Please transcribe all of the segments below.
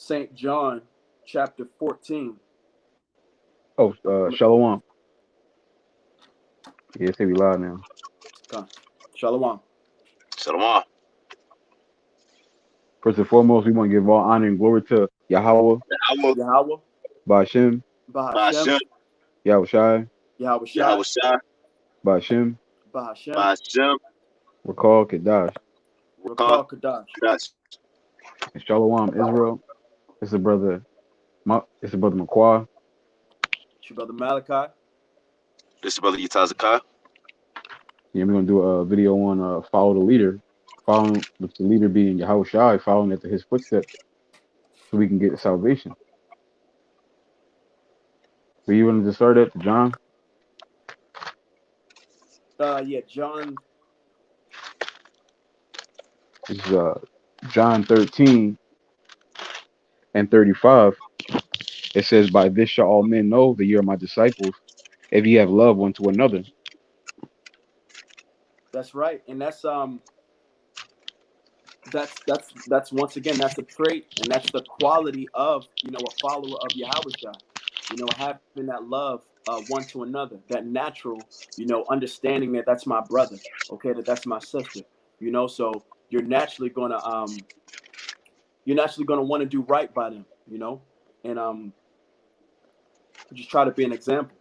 St. John chapter 14. Oh, Shalom. Yeah, say we live now. Come. Shalom. Shalom. First and foremost, we want to give all honor and glory to Yahweh, Yahweh, Yahweh, Ba'ashem, Bahashem, Ba'ashem, Yahweh Shai, Yahweh Shai, Yahweh Shai, Ba'ashem, Bahashem, Ba'ashem, Rakal, Kadash, Rakal, Rakal Kadash. Kadash. and Shalom, Israel. It's the brother, it's the brother Makwa. It's your brother Malachi. This is Brother Yatazakai. Yeah, we're gonna do a video on follow the leader, following with the leader being Yahweh Shai, following after his footsteps, so we can get salvation. So you wanted to start at John? Yeah, John. This is John 13 and 35. It says, "By this shall all men know that you are my disciples, if ye have love one to another." That's right, and that's once again that's a trait, and that's the quality of a follower of Yahweh Shai. Having that love one to another, that natural, understanding that that's my brother, okay, that's my sister. So you're naturally gonna want to do right by them, and just try to be an example.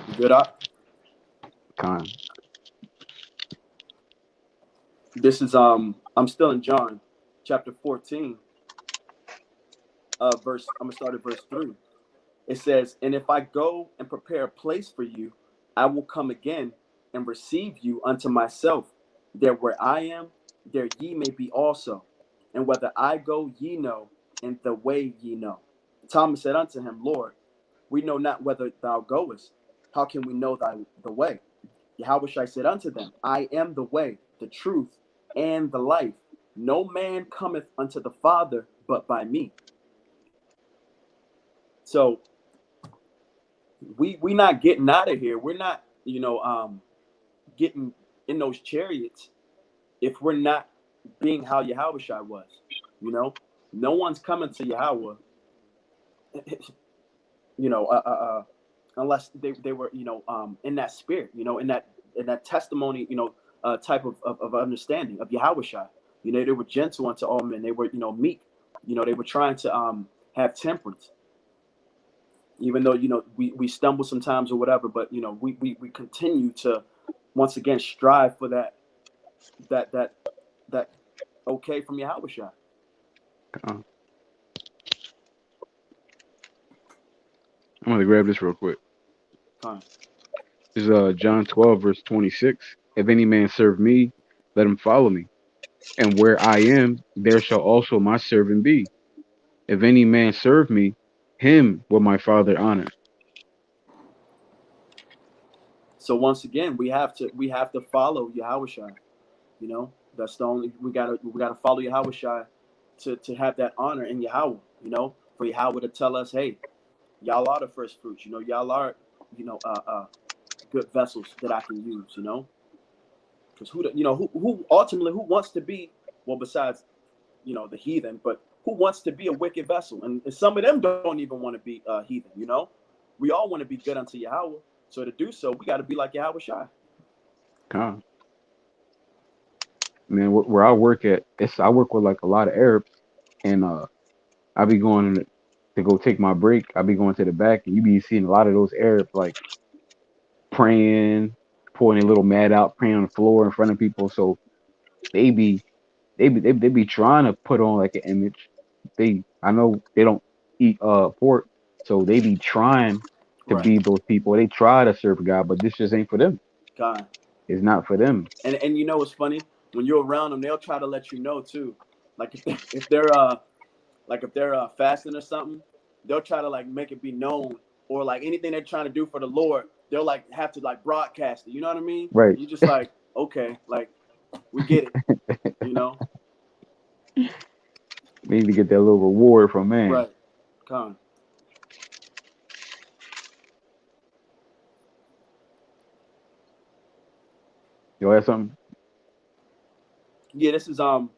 You good up? Con. This is I'm still in John chapter 14, verse I'm gonna start at verse 3. It says, "And if I go and prepare a place for you, I will come again and receive you unto myself, that where I am, there ye may be also. And whether I go, ye know, and the way ye know." Thomas said unto him, "Lord, we know not whither thou goest. How can we know the way?" Yahweh said unto them, "I am the way, the truth, and the life. No man cometh unto the Father but by me." So we not getting out of here. We're not, getting in those chariots if we're not being how Yahweh Shai was. No one's coming to Yahweh, unless they were, in that spirit, in that testimony, type of understanding of Yahweh Shai. They were gentle unto all men. They were, meek. They were trying to have temperance, even though we stumble sometimes or whatever. But we continue to once again strive for that okay from Yahweh Shai. Con. I'm gonna grab this real quick. Fine. This is John 12 verse 26. "If any man serve me, let him follow me, and where I am, there shall also my servant be. If any man serve me, him will my Father honor." So once again, we have to follow Yahweh Shai. That's the only we gotta follow Yahweh Shai to have that honor in Yahweh. For Yahweh to tell us, hey, y'all are the first fruits. Y'all are you know uh, uh, good vessels that I can use. Because who ultimately who wants to be, well, besides the heathen, but who wants to be a wicked vessel? And some of them don't even want to be heathen. We all want to be good unto Yahweh. So to do so, we got to be like Yahweh Shai. Con. Man, where I work at, I work with like a lot of Arabs, and I be going to go take my break. I be going to the back, and you be seeing a lot of those Arabs like praying, pulling a little mat out, praying on the floor in front of people. So they be they be trying to put on like an image. I know they don't eat pork, so they be trying to Right. be those people. They try to serve God, but this just ain't for them. God. It's not for them. And what's funny? When you're around them, they'll try to let you know too. Like if they're fasting or something, they'll try to like make it be known, or like anything they're trying to do for the Lord, they'll like have to like broadcast it. You know what I mean? Right. You just like, okay, like We get it, you know. We need to get that little reward from man. Right. Con. You have something? Yeah, this is I'm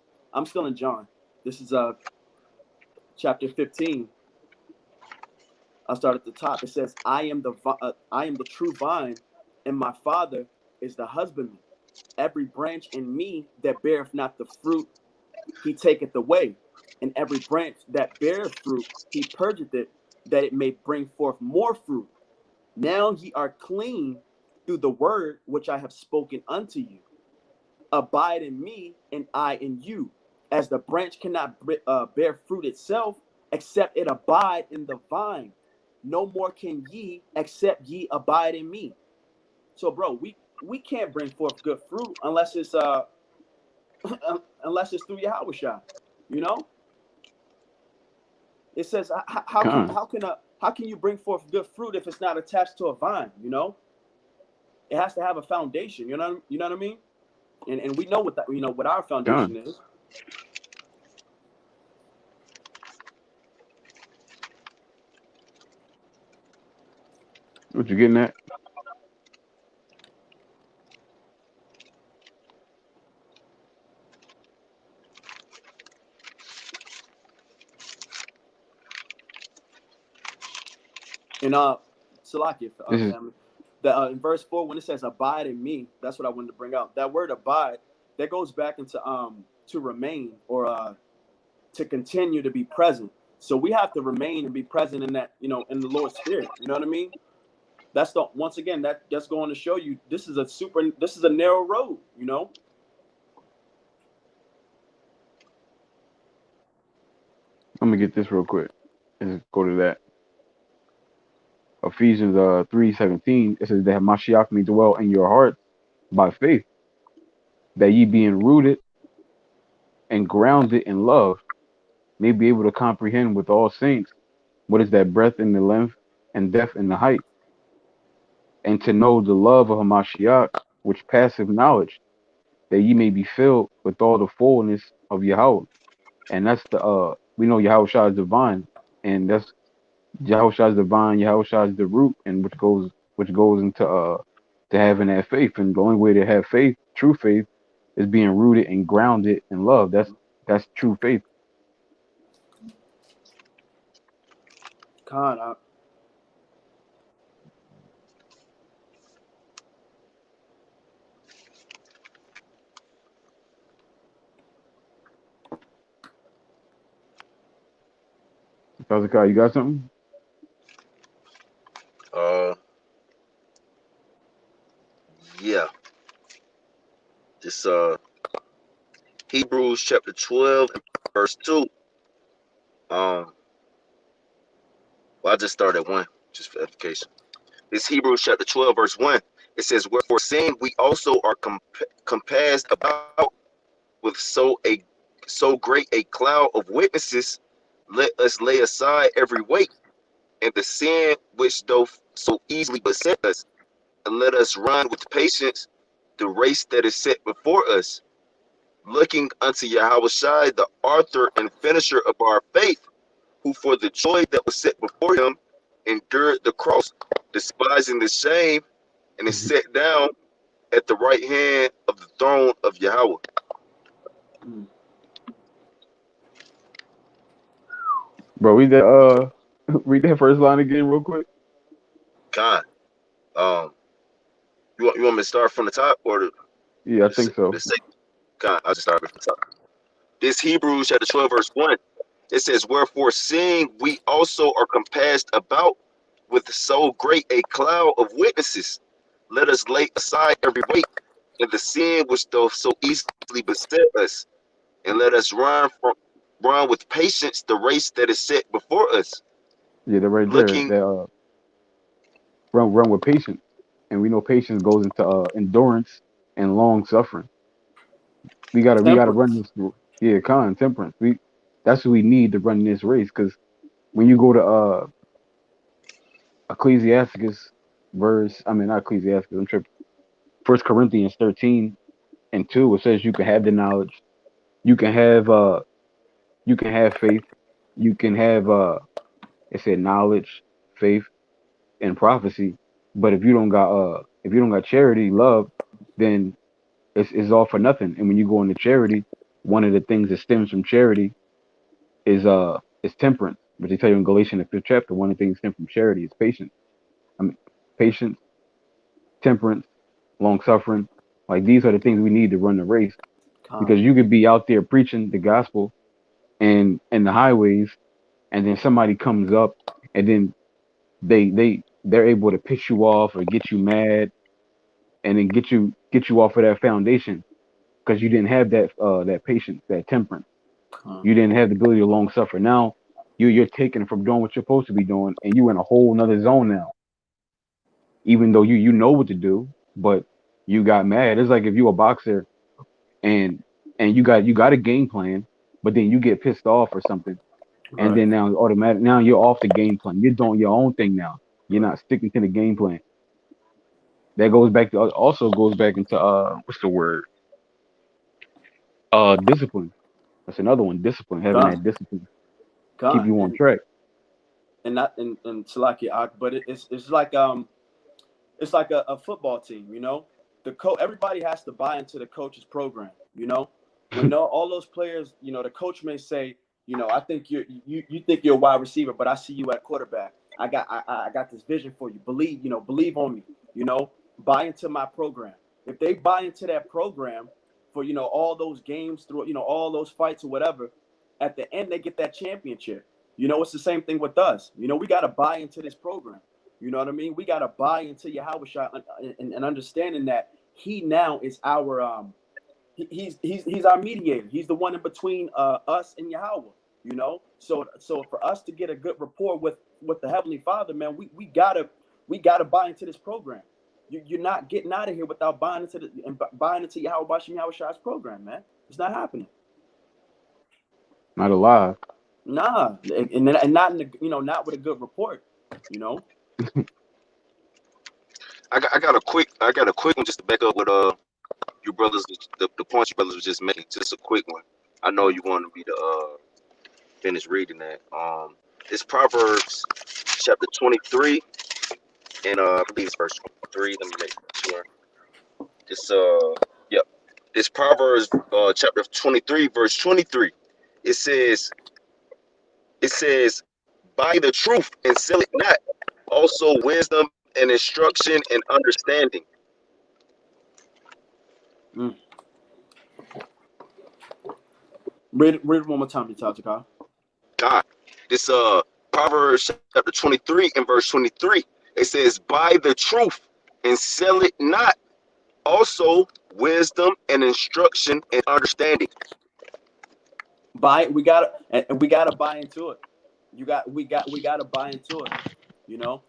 still in John. This is chapter 15. I'll start at the top. It says, I am the true vine, and my Father is the husbandman. Every branch in me that beareth not the fruit, he taketh away. And every branch that beareth fruit, he purgeth it, that it may bring forth more fruit. Now ye are clean through the word which I have spoken unto you. Abide in me, and I in you. As the branch cannot bear fruit itself, except it abide in the vine. No more can ye, except ye abide in me. So, bro, we can't bring forth good fruit unless it's unless it's through Yahweh. You know, it says Con. how can you bring forth good fruit if it's not attached to a vine? You know, it has to have a foundation. You know what I mean? And we know what that what our foundation Con. is. What you getting at? And Salakia, This is family, that in verse 4 when it says abide in me, that's what I wanted to bring out. That word abide that goes back into to remain or to continue to be present. So we have to remain and be present in that in the Lord's spirit. You know what I mean? That's the once again that's going to show you this is a narrow road. You know. I'm gonna get this real quick. Let's go to that. Ephesians 3:17. It says that Mashiach may dwell in your hearts by faith, that ye being rooted and grounded in love, may be able to comprehend with all saints what is that breadth and the length and depth and the height, and to know the love of Hamashiach, which passeth knowledge, that ye may be filled with all the fullness of Yahweh. And that's the we know Yahweh Shah is divine, and that's Yahweh Shah is divine, Yahweh Shah is the root, and which goes into to having that faith. And the only way to have faith, true faith, is being rooted and grounded in love. That's true faith. Con, Kazakai, you got something? Uh, yeah. This Hebrews chapter 12 and verse 2. Well, I just started at 1, just for edification. This Hebrews chapter 12 verse 1. It says, "Wherefore, seeing we also are compassed about with so great a cloud of witnesses, let us lay aside every weight and the sin which doth so easily beset us, and let us run with patience the race that is set before us, looking unto Yahweh Shai, the author and finisher of our faith, who for the joy that was set before him endured the cross, despising the shame, and is set down at the right hand of the throne of Yahweh." Bro, read that read that first line again real quick. God, you want me to start from the top or Yeah, I think so. the second? God, I'll just start from the top. This Hebrews chapter 12 verse 1. It says, "Wherefore, seeing we also are compassed about with so great a cloud of witnesses, let us lay aside every weight and the sin which doth so easily beset us, and let us run with patience the race that is set before us, Yeah, they're right there. looking." They run with patience, and we know patience goes into endurance and long suffering. We gotta run temperance. this. Yeah, temperance. That's what we need to run this race. Because when you go to Ecclesiasticus verse, I mean not Ecclesiasticus, I'm tripping. 1 Corinthians 13 and 2, it says you can have the knowledge, you can have faith, you can have it said knowledge, faith, and prophecy. But if you don't got charity, love, then it's all for nothing. And when you go into charity, one of the things that stems from charity is temperance. But they tell you in Galatians the 5th chapter, one of the things that stem from charity is patience. I mean, patience, temperance, long suffering. Like these are the things we need to run the race. Con, Because you could be out there preaching the gospel and in the highways, and then somebody comes up, and then they're able to piss you off or get you mad, and then get you off of that foundation because you didn't have that patience, that temperance. con, You didn't have the ability to long suffer. Now you're taken from doing what you're supposed to be doing, and you in a whole nother zone now. Even though you know what to do, but you got mad. It's like if you a boxer and you got a game plan, but then you get pissed off or something, and right. then now automatic now you're off the game plan. You're doing your own thing now. You're not sticking to the game plan. That goes back to also goes back into what's the word? Discipline. That's another one. Discipline. Having Con, that discipline keep con, you on track. and not and Salaki, but it's like a football team, you know. Everybody has to buy into the coach's program, you know. When all those players, you know, the coach may say, you know, I think you think you're a wide receiver, but I see you at quarterback. I got this vision for you. Believe on me, you know, buy into my program. If they buy into that program for, you know, all those games through, you know, all those fights or whatever, at the end they get that championship. You know, it's the same thing with us. You know, we got to buy into this program. You know what I mean? We got to buy into Yahweh and understanding that he now is our he's our mediator. He's the one in between us and Yahweh. You know, so for us to get a good rapport with the Heavenly Father, man, we gotta buy into this program. You're not getting out of here without buying into Yahweh Bashim Yahweh Shai's program, man. It's not happening. Not alive. Nah, and not in the, you know, not with a good report. You know, I got a quick one just to back up with you brothers, the points you brothers was just making. Just a quick one. I know you wanted me to finish reading that. It's Proverbs chapter 23 and I believe it's verse 23. Let me make sure. It's yep. It's Proverbs chapter 23 verse 23. It says buy the truth and sell it not. Also wisdom and instruction and understanding. mm. Read it one more time, Yatachaka. God. This Proverbs chapter 23 and verse 23. It says, buy the truth and sell it not. Also wisdom and instruction and understanding. We gotta buy into it. We gotta buy into it. You know,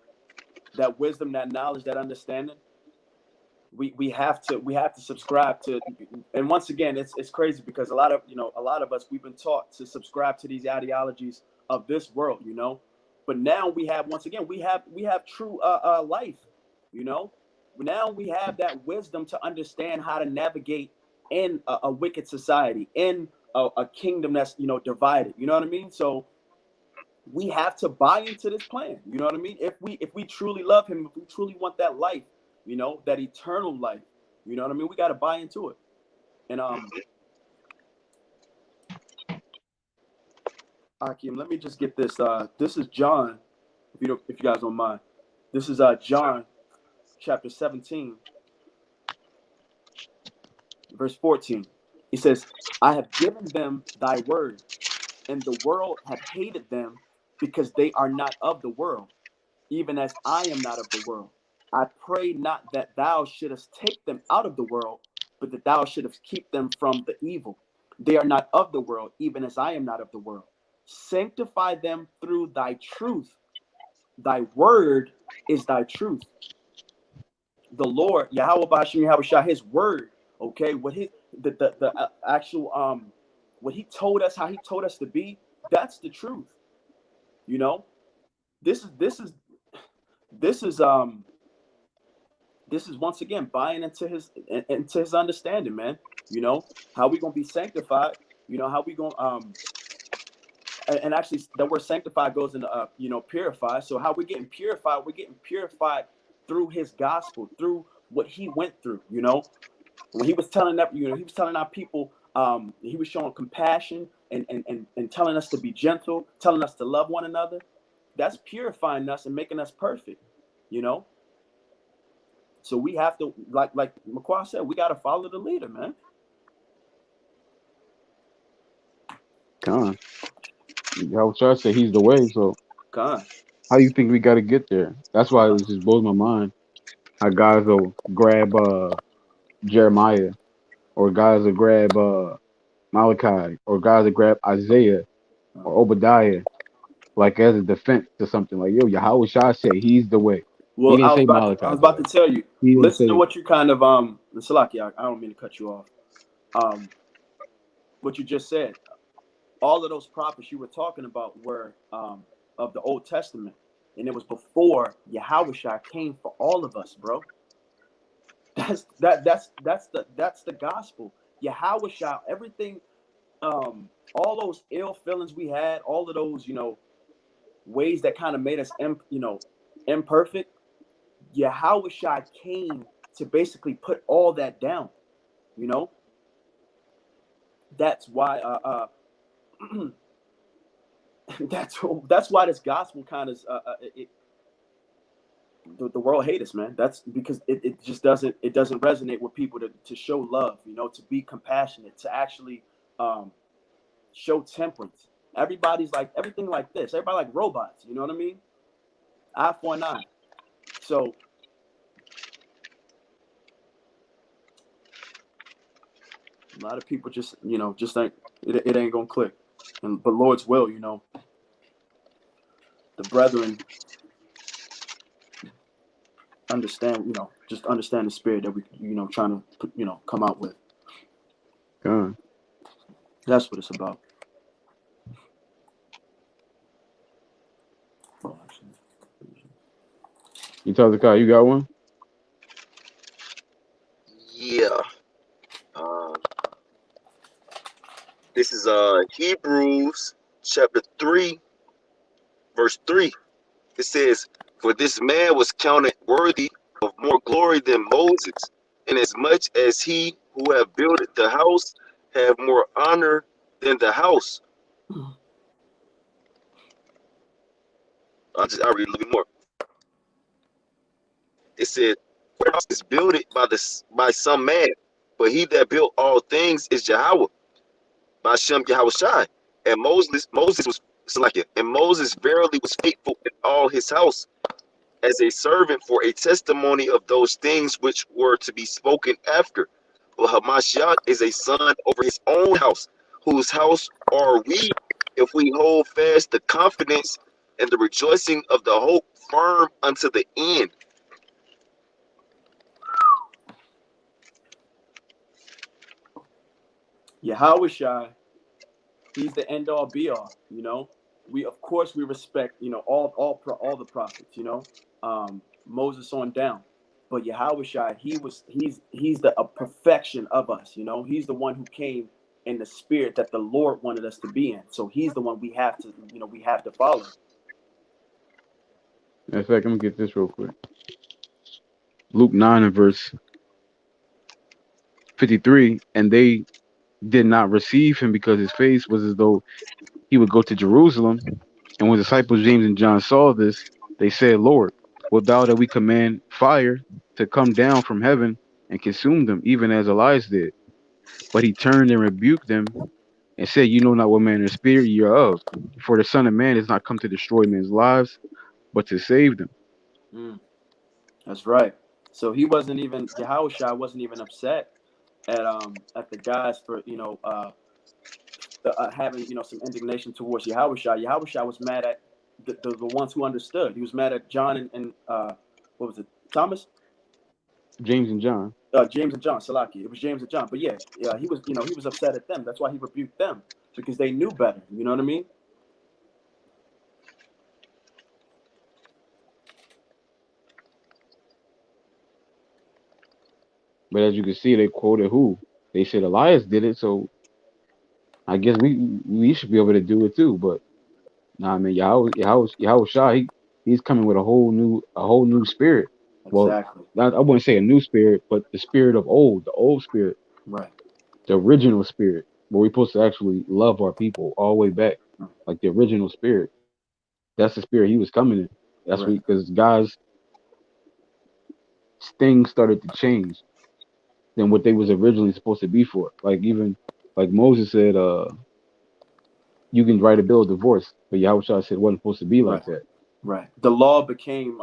that wisdom, that knowledge, that understanding. We have to subscribe to. And once again, it's crazy because a lot of us, we've been taught to subscribe to these ideologies of this world, you know. But now we have true life, you know. Now we have that wisdom to understand how to navigate in a wicked society, in a kingdom that's, you know, divided. You know what I mean? So we have to buy into this plan. You know what I mean? If we truly love him, if we truly want that life, you know, that eternal life, you know what I mean? We got to buy into it. And Akim, let me just get this. This is John, if you guys don't mind. This is John chapter 17, verse 14. He says, I have given them thy word, and the world hath hated them, because they are not of the world, even as I am not of the world. I pray not that thou shouldest take them out of the world, but that thou shouldest keep them from the evil. They are not of the world, even as I am not of the world. Sanctify them through thy truth. Thy word is thy truth. The Lord, Yahweh Bashim Yahweh Shah, his word, okay, what his the actual what he told us, how he told us to be, that's the truth. You know, this is this is this is once again buying into his understanding, man. You know, how we gonna be sanctified? You know, how we gonna and actually the word sanctified goes into you know, purify. So how we're getting purified? We're getting purified through His gospel, through what He went through. You know, when He was telling that, you know, He was telling our people, He was showing compassion and telling us to be gentle, telling us to love one another. That's purifying us and making us perfect. You know, so we have to, like McQuarrie said, we got to follow the leader, man. Con. Yahweh said he's the way. So God, how you think we got to get there? That's why it just blows my mind how guys will grab Jeremiah, or guys will grab Malachi, or guys will grab Isaiah or Obadiah, like as a defense to something. Like, yo, Yahweh Shai said he's the way. He well, didn't say I Malachi's was the about way. to tell you. He didn't Listen to say, what you kind of Salaki, I don't mean to cut you off. What you just said. All of those prophets you were talking about were of the Old Testament, and it was before Yahushua came for all of us, bro. That's the gospel. Yahushua, everything, all those ill feelings we had, all of those, you know, ways that kind of made us, you know, imperfect. Yahushua came to basically put all that down. You know, that's why that's why this gospel kind of the world hates us, man. That's because it just doesn't resonate with people to show love, you know, to be compassionate, to actually show temperance. Everybody's like everything like this. Everybody like robots. You know what I mean? Eye for an eye. So a lot of people just, you know, just think it ain't gonna click. But Lord's will, you know, the brethren understand, you know, just understand the spirit that we, you know, trying to, you know, come out with. Con. That's what it's about. You tell the guy, you got one? Yeah. Um, this is Hebrews chapter 3, verse 3. It says, "For this man was counted worthy of more glory than Moses, inasmuch as he who have built the house have more honor than the house." I'll read a little bit more. It said, "For the house is built by some man, but he that built all things is Yahweh, by Shem Yahweh Shai. And Moses was selected, and Moses verily was faithful in all his house, as a servant for a testimony of those things which were to be spoken after. But Hamashiach is a son over his own house, whose house are we, if we hold fast the confidence and the rejoicing of the hope firm unto the end." Yahushua, he's the end all be all, you know. We, of course, we respect, you know, all the prophets, you know, Moses on down. But Yahushua, he's the a perfection of us, you know. He's the one who came in the spirit that the Lord wanted us to be in. So he's the one we have to, you know, we have to follow. In fact, let me get this real quick. Luke 9 and verse 53, and they did not receive him because his face was as though he would go to Jerusalem. And when the disciples James and John saw this, they said, Lord, wilt thou that we command fire to come down from heaven and consume them, even as Elias did? But he turned and rebuked them and said, You know not what manner of spirit ye are of, for the Son of Man is not come to destroy men's lives, but to save them. Mm, that's right. So he wasn't even Yahushua wasn't even upset at the guys for, you know, having, you know, some indignation towards Yahushua. Yahushua was mad at the ones who understood. He was mad at John and what was it, Thomas, James and John. James and John. Salaki. It was James and John. But yeah, he was, you know, he was upset at them. That's why he rebuked them, because they knew better. You know what I mean? But as you can see, they quoted who? they said Elias did it, so I guess we should be able to do it too. But nah, I mean, Yahweh Shah, he's coming with a whole new spirit. Well, Exactly. I wouldn't say a new spirit, but the spirit of old, the old spirit, Right. the original spirit, where we're supposed to actually love our people all the way back, like the original spirit. That's the spirit he was coming in. That's Right. because guys, things started to change than what they was originally supposed to be for. Like even like Moses said, you can write a bill of divorce, but Yahweh Shah said it wasn't supposed to be Right. like that. Right. The law became.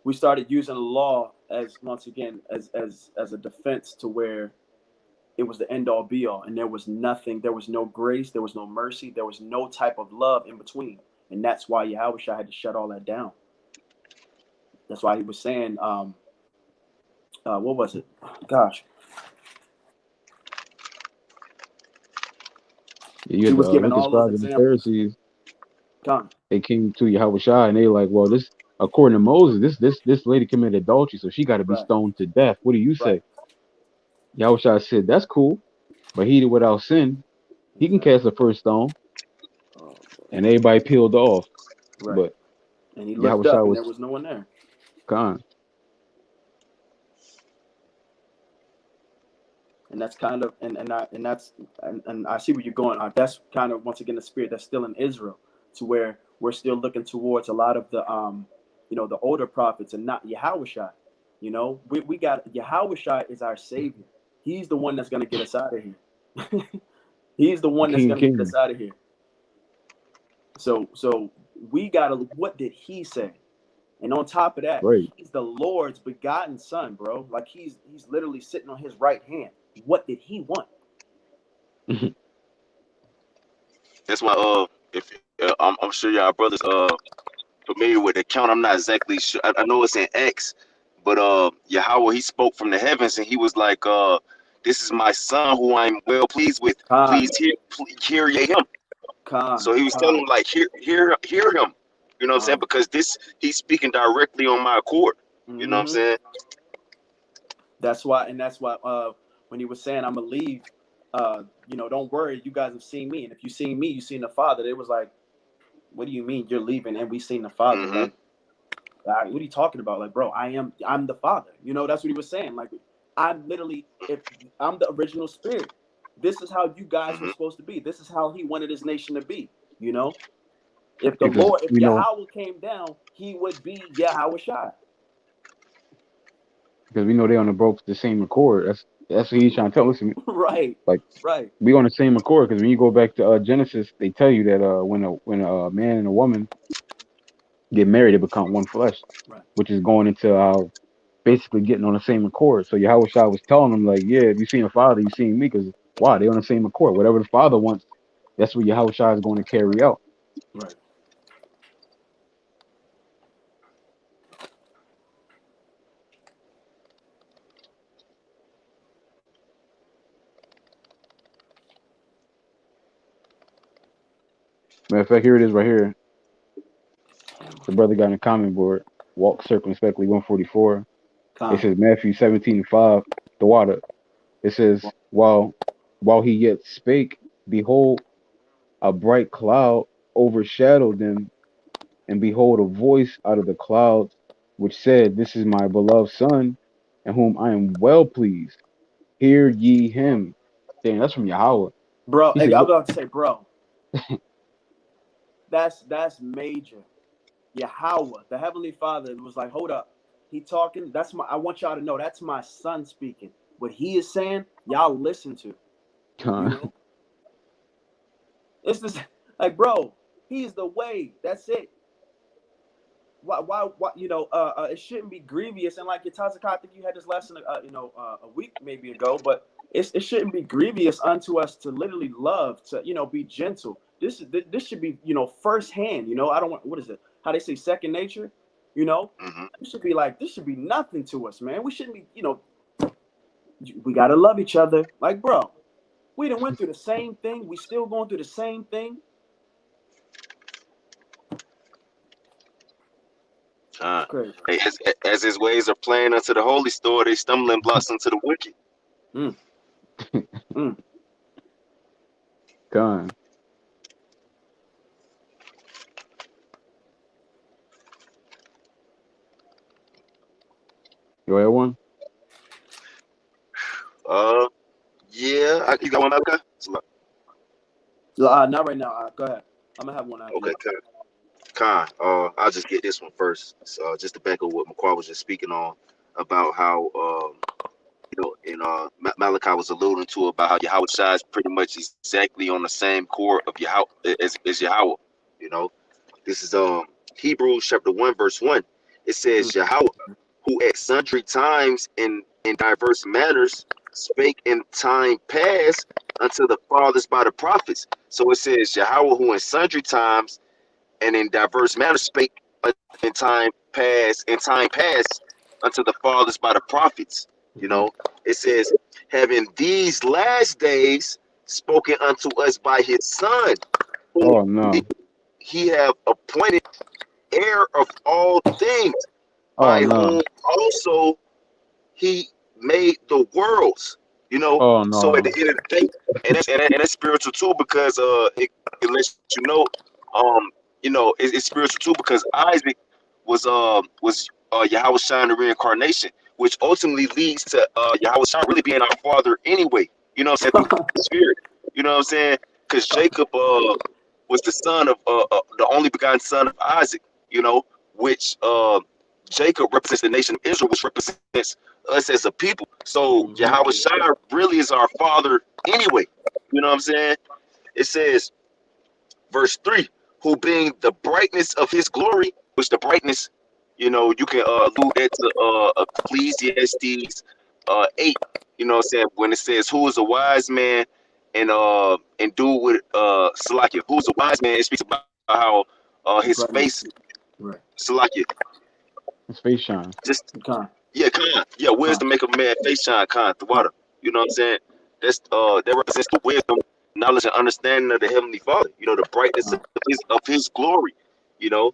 We started using the law as once again as a defense to where it was the end all be all, and there was nothing. There was no grace. There was no mercy. There was no type of love in between, and that's why Yahweh Shah had to shut all that down. That's why he was saying, what was it? Gosh, You he had was the giving wicked all those scribes and the examples. Pharisees. Con, They came to Yahweh Shah and they like, well, this according to Moses, this lady committed adultery, so she got to be right, stoned to death. What do you right, say? Yahweh Shah said, that's cool, but he did without sin. He can exactly. cast the first stone, Oh, and everybody peeled off. right. But And he Yahweh looked Shah up, and was there was no one there. gone. And that's kind of and I see where you're going. That's kind of once again the spirit that's still in Israel, to where we're still looking towards a lot of the the older prophets and not Yahushua. We got Yahushua is our savior. He's the one that's gonna get us out of here. He's the The one that's King of gonna get us Kings. out of here. So we gotta. What did he say? And on top of that, Right. he's the Lord's begotten son, bro. Like he's literally sitting on his right hand. What did he want? That's why if I'm sure y'all brothers familiar with the count. I'm not exactly sure. I know it's in X, but Yahweh he spoke from the heavens and he was like, this is my son who I'm well pleased with. Khan, Please hear ye him. Khan, So he was telling Khan, him like hear him. You know what I'm saying? Khan. Because he's speaking directly on my accord. You know what I'm Hmm. saying? That's why when he was saying I'm gonna leave, don't worry, you guys have seen me, and if you seen me, you seen the Father. It was like, what do you mean you're leaving and we seen the Father? Mm-hmm. Like, what are you talking about? Like, bro, I'm the Father. That's what he was saying. Like, I'm literally, if I'm the original spirit, this is how you guys were Mm-hmm. supposed to be. This is how he wanted his nation to be. You know, if the Because Lord, if we know Yahweh came down, he would be Yahweh Shai. because we know they on the same accord. That's what he's trying to tell us. Right, Like right, we on the same accord because when you go back to Genesis, they tell you that when a man and a woman get married, they become one flesh, right. which is going into basically getting on the same accord. So Yahweh Shah was telling them like, yeah, if you seen the Father, you seen me, because wow, they on the same accord. Whatever the Father wants, that's what Yahweh Shah is going to carry out. Right. Matter of fact, here it is right here. The brother got in the comment board. Walk circumspectly 144. It Con. says Matthew 17:5. The water. It says while he yet spake, behold, a bright cloud overshadowed them, and behold, a voice out of the clouds, which said, this is my beloved son, in whom I am well pleased. Hear ye him. Damn, that's from Yahweh. Bro, He hey, said, I'm look, about to say, bro, that's major. Yahweh, the Heavenly Father, was like, hold up. He talking. I want y'all to know that's my son speaking. What he is saying, y'all listen to. You know? It's this like, bro, he's the way. That's it. Why, it shouldn't be grievous. And like your Tazaka, I think you had this lesson, a week maybe ago, but it shouldn't be grievous unto us to literally love, to, be gentle. This should be, firsthand, I don't want, what is it? How they say second nature, Mm-hmm. it should be like, this should be nothing to us, man. We shouldn't be, we got to love each other. Like, bro, we done went through the same thing. We still going through the same thing. It's crazy. Hey, as his ways are plain unto the holy store, they stumbling blocks unto the wicked. Mm. Mm. Gone. You had one? Yeah, you got one, okay? Not right now. Go ahead. I'm gonna have one after Okay, you. Khan. I'll just get this one first. So, just to back up what McQuarrie was just speaking on about how and Malachi was alluding to about how Yahweh Shai is pretty much exactly on the same core of Yahweh as Yahweh. You know, this is Hebrews chapter 1 verse 1. It Mm. says Yahweh, who at sundry times in diverse manners spake in time past unto the fathers by the prophets. So it says Yahweh, who in sundry times and in diverse manners spake in time past unto the fathers by the prophets. You Mm-hmm. know, it says, having these last days spoken unto us by his son, whom Oh no. he have appointed heir of all things, Oh by no. whom also he made the worlds. You know, Oh so at no. the end of the day, and that's spiritual too, because it lets you know, it's spiritual too, because Isaac was Yahweh Shai the reincarnation, which ultimately leads to Yahweh Shai really being our father anyway. You know what I'm saying, through the spirit. You know what I'm saying, because Jacob was the son of the only begotten son of Isaac. You know, which Jacob represents the nation of Israel, which represents us as a people. So Mm-hmm. Yahweh Shai really is our father anyway. You know what I'm saying? It says, verse 3, who being the brightness of his glory, which the brightness, you can allude that to Ecclesiastes 8, you know what I'm saying, when it says, who is a wise man and do with Salakia. Who's a wise man? It speaks about how his Brightness. face, Right. Salakia, His face shine. just Con. yeah, Khan. Yeah, Con. wisdom make a man face shine, Khan, the water. You know what I'm saying? That represents the wisdom, knowledge, and understanding of the Heavenly Father. You know, the brightness Con. of his glory. You know,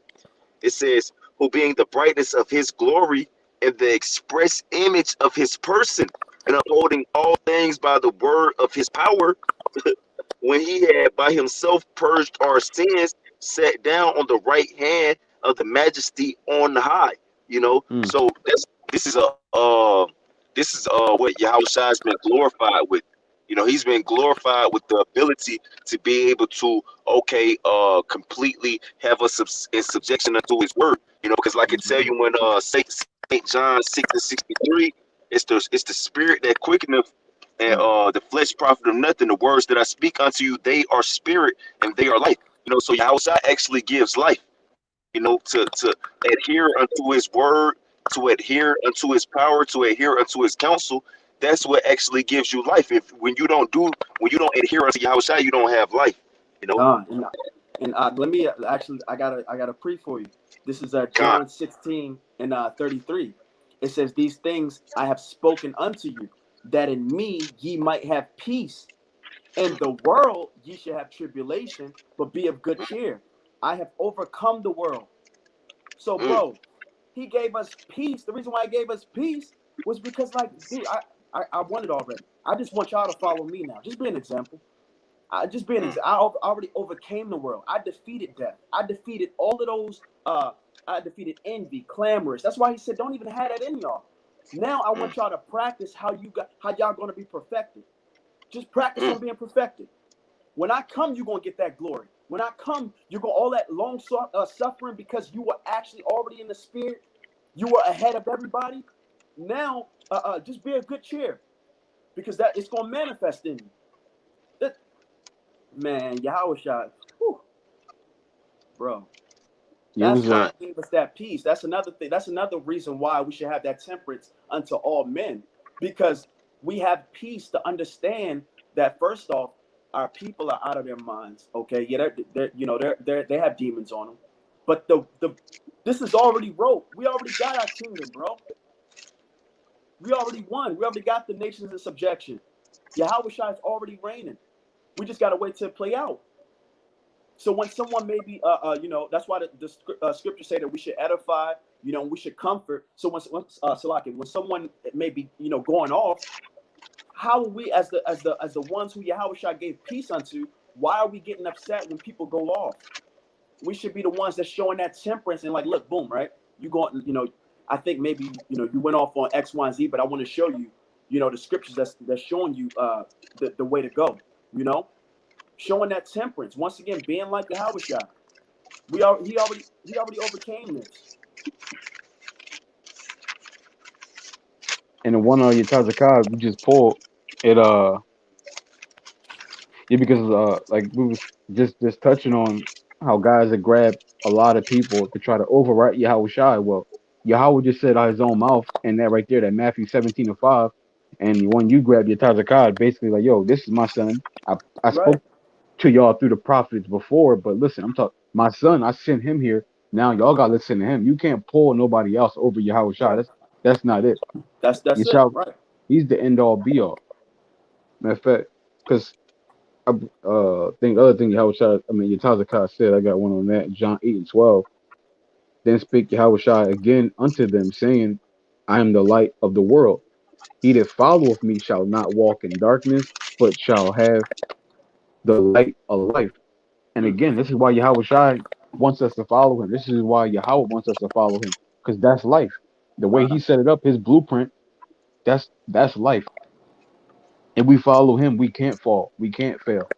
it says, who being the brightness of his glory and the express image of his person, and upholding all things by the word of his power, when he had by himself purged our sins, sat down on the right hand of the majesty on high. You know, Mm. so this is a what Yahweh Shai has been glorified with. You know, he's been glorified with the ability to be able to completely have us in subjection unto his word. You know, because like it tell Mm-hmm. you when Saint John 6:63, it's the spirit that quickeneth, and Right. the flesh profit of nothing. The words that I speak unto you, they are spirit and they are life. You know, so Yahweh actually gives life. You know, to adhere unto his word, to adhere unto his power, to adhere unto his counsel. That's what actually gives you life. If when you don't adhere unto Yahweh, you don't have life. You know, Con. And let me actually, I got a pre for you. This is God. John 16 and 33. It says, "These things I have spoken unto you, that in me ye might have peace. In the world ye shall have tribulation, but be of good cheer. I have overcome the world." So, Mm, bro, he gave us peace. The reason why he gave us peace was because, like, dude, I won it already. I just want y'all to follow me now. Just be an example. I already overcame the world. I defeated death. I defeated all of those. I defeated envy, clamorous. That's why he said, "Don't even have that in y'all." Now I mm, want y'all to practice how y'all going to be perfected. Just practice mm, on being perfected. When I come, you're gonna get that glory. When I come, you're gonna all that long suffering because you were actually already in the spirit. You were ahead of everybody. Now, just be of good cheer because that it's gonna manifest in you. That, man, Yahweh Shai, bro. Yeah, it That's was why God. he gave us that peace. That's another thing. That's another reason why we should have that temperance unto all men, because we have peace to understand that first off, our people are out of their minds. Okay, yeah, they have demons on them, but the this is already wrote. We already got our kingdom, bro. We already won. We already got the nations in subjection. Yahweh Shai is already reigning. We just gotta wait till it play out. So when someone maybe, that's why the scriptures say that we should edify, we should comfort. So when Salaki, when someone may be, going off, how are we as the ones who Yahushua gave peace unto? Why are we getting upset when people go off? We should be the ones that's showing that temperance and like, look, boom, right? You going, I think maybe you went off on X, Y, and Z, but I want to show you, the scriptures that's showing you the way to go, showing that temperance. Once again, being like Yahushua. He already overcame this. And the one your Tazakah we just pulled it yeah, because like we was just touching on how guys that grab a lot of people to try to overwrite Yahweh Shai. Well, Yahweh just said out his own mouth, and that right there, that Matthew 17:5, and when you grab your Tazakah, basically like, yo, this is my son. I Right. spoke to y'all through the prophets before, but listen, I'm talking my son. I sent him here. Now y'all got to listen to him. You can't pull nobody else over Yahweh Shai. Right. That's not it. That's it. Yahweh, Right. he's the end all be all. Matter of fact, because think the other thing Yahweh Shai, I mean, Yatazakah said, I got one on that, John 8:12. Then spake Yahweh Shai again unto them, saying, I am the light of the world. He that followeth me shall not walk in darkness, but shall have the light of life. And Mm. again, this is why Yahweh Shai wants us to follow him. This is why Yahweh wants us to follow him, because that's life. The way he Right. set it up, his blueprint, that's life. And we follow him, we can't fall, we can't fail.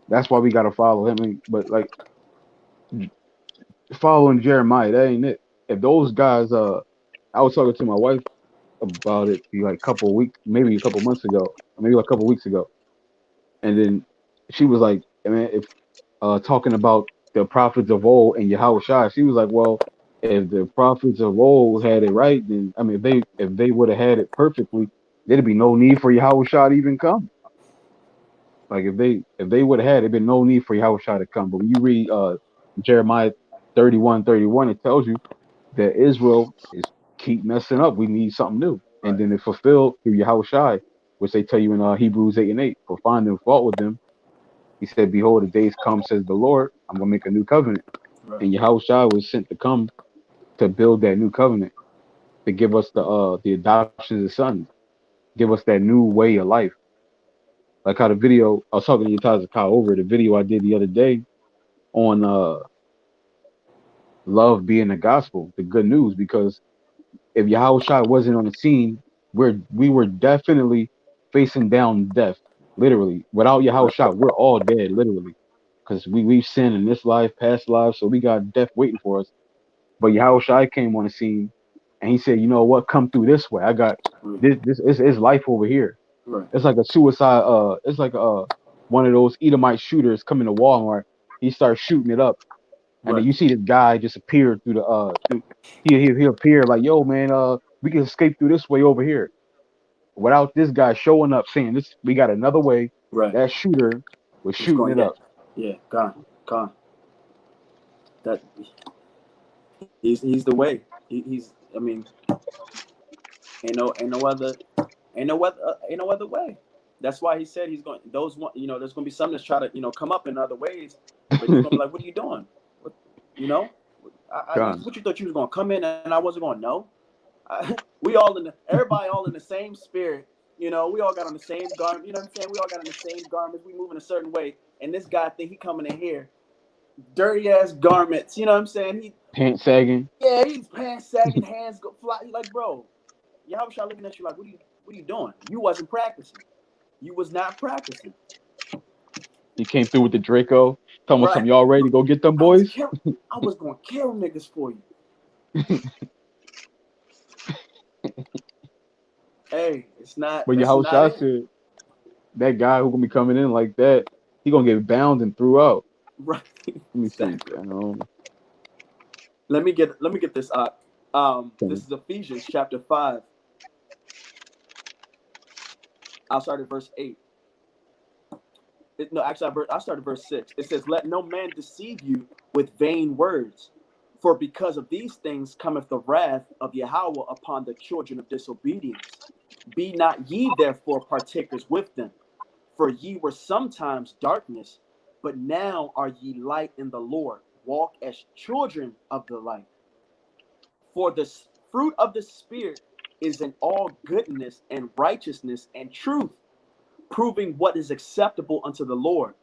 That's why we gotta follow him. But like following Jeremiah, that ain't it. If those guys, I was talking to my wife about it like a couple of weeks, maybe a couple of months ago, maybe like a couple of weeks ago, and then she was like, man, if talking about the prophets of old and Yahweh Shai, she was like, well, if the prophets of old had it right, then I mean, if they would have had it perfectly, there'd be no need for Yahweh Shai to even come. Like if they would have had, it'd been no need for Yahweh Shai to come. But when you read Jeremiah 31:31, it tells you that Israel is keep messing up. We need something new. And Right. then it fulfilled through Yahweh Shai, which they tell you in Hebrews 8:8, for finding fault with them. He said, behold, the days come, says the Lord, I'm going to make a new covenant. Right. And Yahweh Shai was sent to come to build that new covenant, to give us the adoption as sons, give us that new way of life. Like how the video, I was talking to Yatazakah over the video I did the other day on love being the gospel, the good news, because if Yahweh Shai wasn't on the scene, we were definitely facing down death, literally. Without Yahweh Right. Shai, we're all dead, literally, because we've sinned in this life, past lives, so we got death waiting for us. But Yahweh Shai came on the scene, and he said, "You know what? Come through this way. I got Mm. this is life over here. Right. It's like a suicide. It's like one of those Edomite shooters coming to Walmart. He starts shooting it up, and then Right. you see this guy just appear through he appear like, yo man, we can escape through this way over here, without this guy showing up saying this, we got another way. Right. That shooter was It's shooting going. it Yeah. up. Yeah. Gone. That he's the way. He's. I mean, ain't no other way. That's why he said he's going. Those one. There's going to be some that's try to come up in other ways, but he's going to be like, what are you doing? What, you know. Gone. What you thought you was going to come in and I wasn't going to know? We all everybody all in the same spirit. We all got on the same garment. You know what I'm saying? We all got on the same garments. We move in a certain way. And this guy think he coming in here, dirty ass garments. You know what I'm saying? Pants sagging. He's pants sagging, hands go fly. He like, bro, Yahushua looking at you like, what are you doing? You wasn't practicing. You was not practicing. He came through with the Draco. Talking about Right. some, y'all ready to go get them I was boys? kill. I was going to kill niggas for you. Hey, it's not. But That's not Yahushua it. said that guy who gonna be coming in like that, he gonna get bound and threw out. Right. Let me see. Exactly. Let me get this up. This Okay. is Ephesians chapter 5. I'll start at verse 8. No, actually, I started verse 6. It says, let no man deceive you with vain words, for because of these things cometh the wrath of Yahweh upon the children of disobedience. Be not ye therefore partakers with them, for ye were sometimes darkness, but now are ye light in the Lord. Walk as children of the light. For the fruit of the Spirit is in all goodness and righteousness and truth, proving what is acceptable unto the Lord,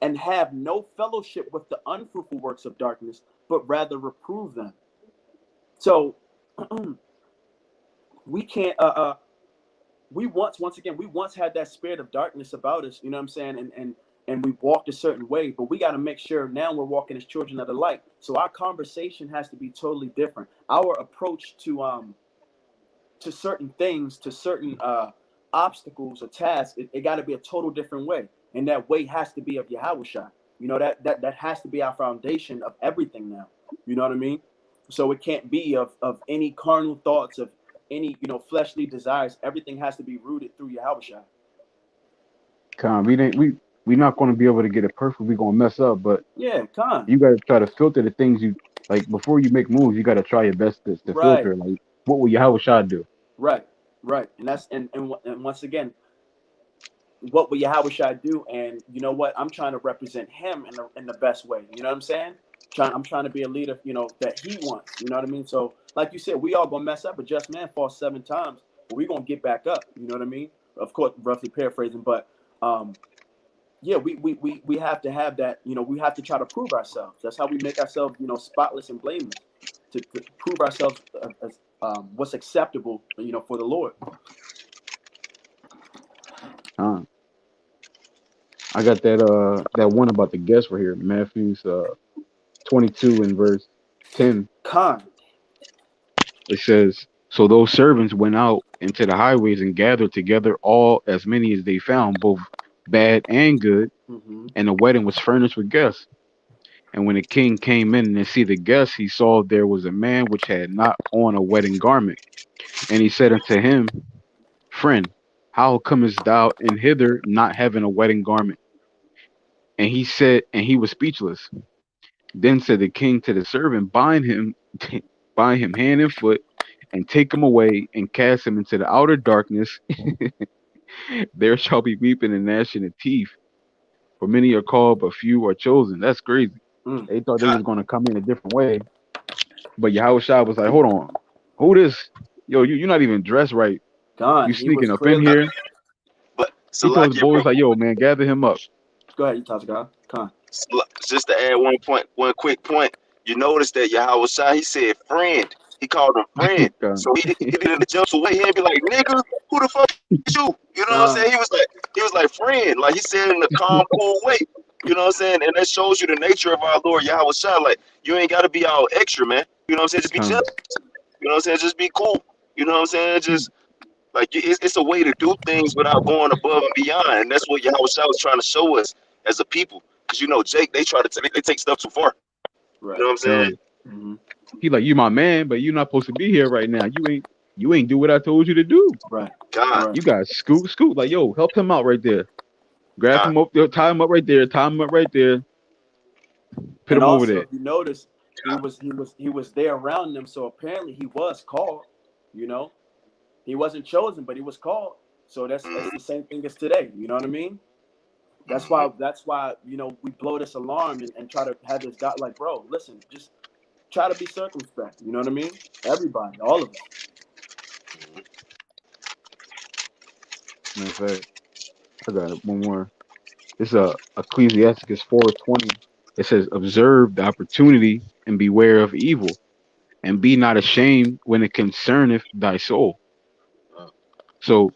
and have no fellowship with the unfruitful works of darkness, but rather reprove them. So we can't we once had that spirit of darkness about us, you know what I'm saying? And we walked a certain way, but we got to make sure now we're walking as children of the light. So our conversation has to be totally different. Our approach to certain things, to certain obstacles or tasks, it got to be a total different way. And that way has to be of Yahushua. You know, that has to be our foundation of everything now. You know what I mean? So it can't be of any carnal thoughts, of any, you know, fleshly desires. Everything has to be rooted through Yahushua. We're not going to be able to get it perfect. We're going to mess up, but Yeah, you got to try to filter the things you like before you make moves. You got to try your best to right, filter. Like, what will Yahushua do? right. And that's and once again, what will Yahushua do? And you know what? I'm trying to represent him in the best way. You know what I'm saying? I'm trying to be a leader, you know, that he wants. You know what I mean? So, like you said, we all gonna mess up. A just man falls 7 times, but we gonna get back up. You know what I mean? Of course, roughly paraphrasing, but yeah, we have to have that. You know, we have to try to prove ourselves. That's how we make ourselves, you know, spotless and blameless. To prove ourselves as what's acceptable, you know, for the Lord. I got that one about the guest right here, Matthew 22 and verse 10. It says, "So those servants went out into the highways and gathered together all as many as they found, both bad and good, and the wedding was furnished with guests. And when the king came in and see the guests, he saw there was a man which had not on a wedding garment. And he said unto him, Friend, how comest thou in hither not having a wedding garment? And he said, and he was speechless. Then said the king to the servant, Bind him, bind him hand and foot, and take him away and cast him into the outer darkness. There shall be weeping and gnashing of teeth. For many are called, but few are chosen." That's crazy. They thought they was going to come in a different way. But Yahushua was like, hold on. Who this? Yo, you're not even dressed right. You sneaking up in here. But He told his boys, like, yo, man, gather him up. Go ahead, Yatazka. Just to add one quick point. You notice that Yahushua, he said friend. He called him friend. So he didn't jump away and be like, nigga, who the fuck is you? You know what I'm saying? He was like friend. Like he said in a calm, cool way. You know what I'm saying? And that shows you the nature of our Lord Yahushua. Like, you ain't gotta be all extra, man. You know what I'm saying? Just be chill. You know what I'm saying? Just be cool. You know what I'm saying? Just like it's a way to do things without going above and beyond. And that's what Yahushua was trying to show us as a people. Because you know, Jake, they try to they take stuff too far. Right. You know what I'm saying? He like, you my man, but you're not supposed to be here right now. You ain't do what I told you to do. Right. God. You guys scoot. Like, yo, help him out right there. Grab him up there, tie him up right there, Put him also, over there. If you notice, he was there around them, so apparently he was called. You know, he wasn't chosen, but he was called. So that's the same thing as today. You know what I mean? That's why you know, we blow this alarm and try to have this God like, bro, listen, just try to be circumspect. You know what I mean? Everybody, all of us. I got one more. It's Ecclesiasticus 4:20. It says, "Observe the opportunity and beware of evil, and be not ashamed when it concerneth thy soul." So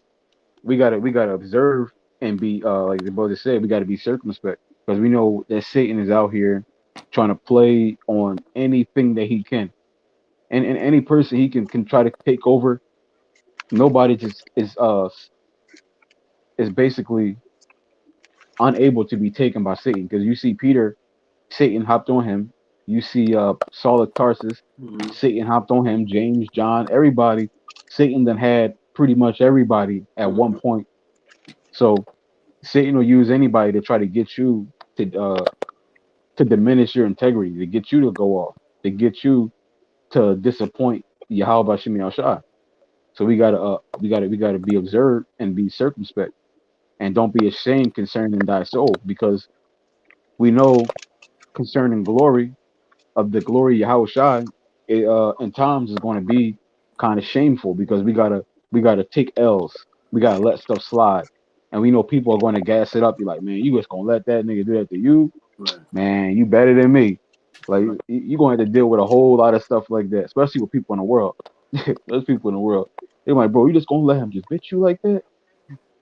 we gotta observe and be like the brother said, we gotta be circumspect, because we know that Satan is out here trying to play on anything that he can, and any person he can try to take over. Nobody just is basically unable to be taken by Satan, because you see Peter, Satan hopped on him. You see Saul of Tarsus, Satan hopped on him. James, John, everybody. Satan then had pretty much everybody at one point. So Satan will use anybody to try to get you to diminish your integrity, to get you to go off, to get you to disappoint Yahweh Shem Yahushua. So we gotta be observed and be circumspect, and don't be ashamed concerning thy soul, because we know concerning glory of the glory of Yahushua, in times is going to be kind of shameful because we gotta take L's. We gotta let stuff slide, and we know people are going to gas it up. Be like, man, you just gonna let that nigga do that to you? Right. Man, you better than me. Like Right. you gonna have to deal with a whole lot of stuff like that, especially with people in the world. Those people in the world, they're like, bro, you just gonna let him just bitch you like that?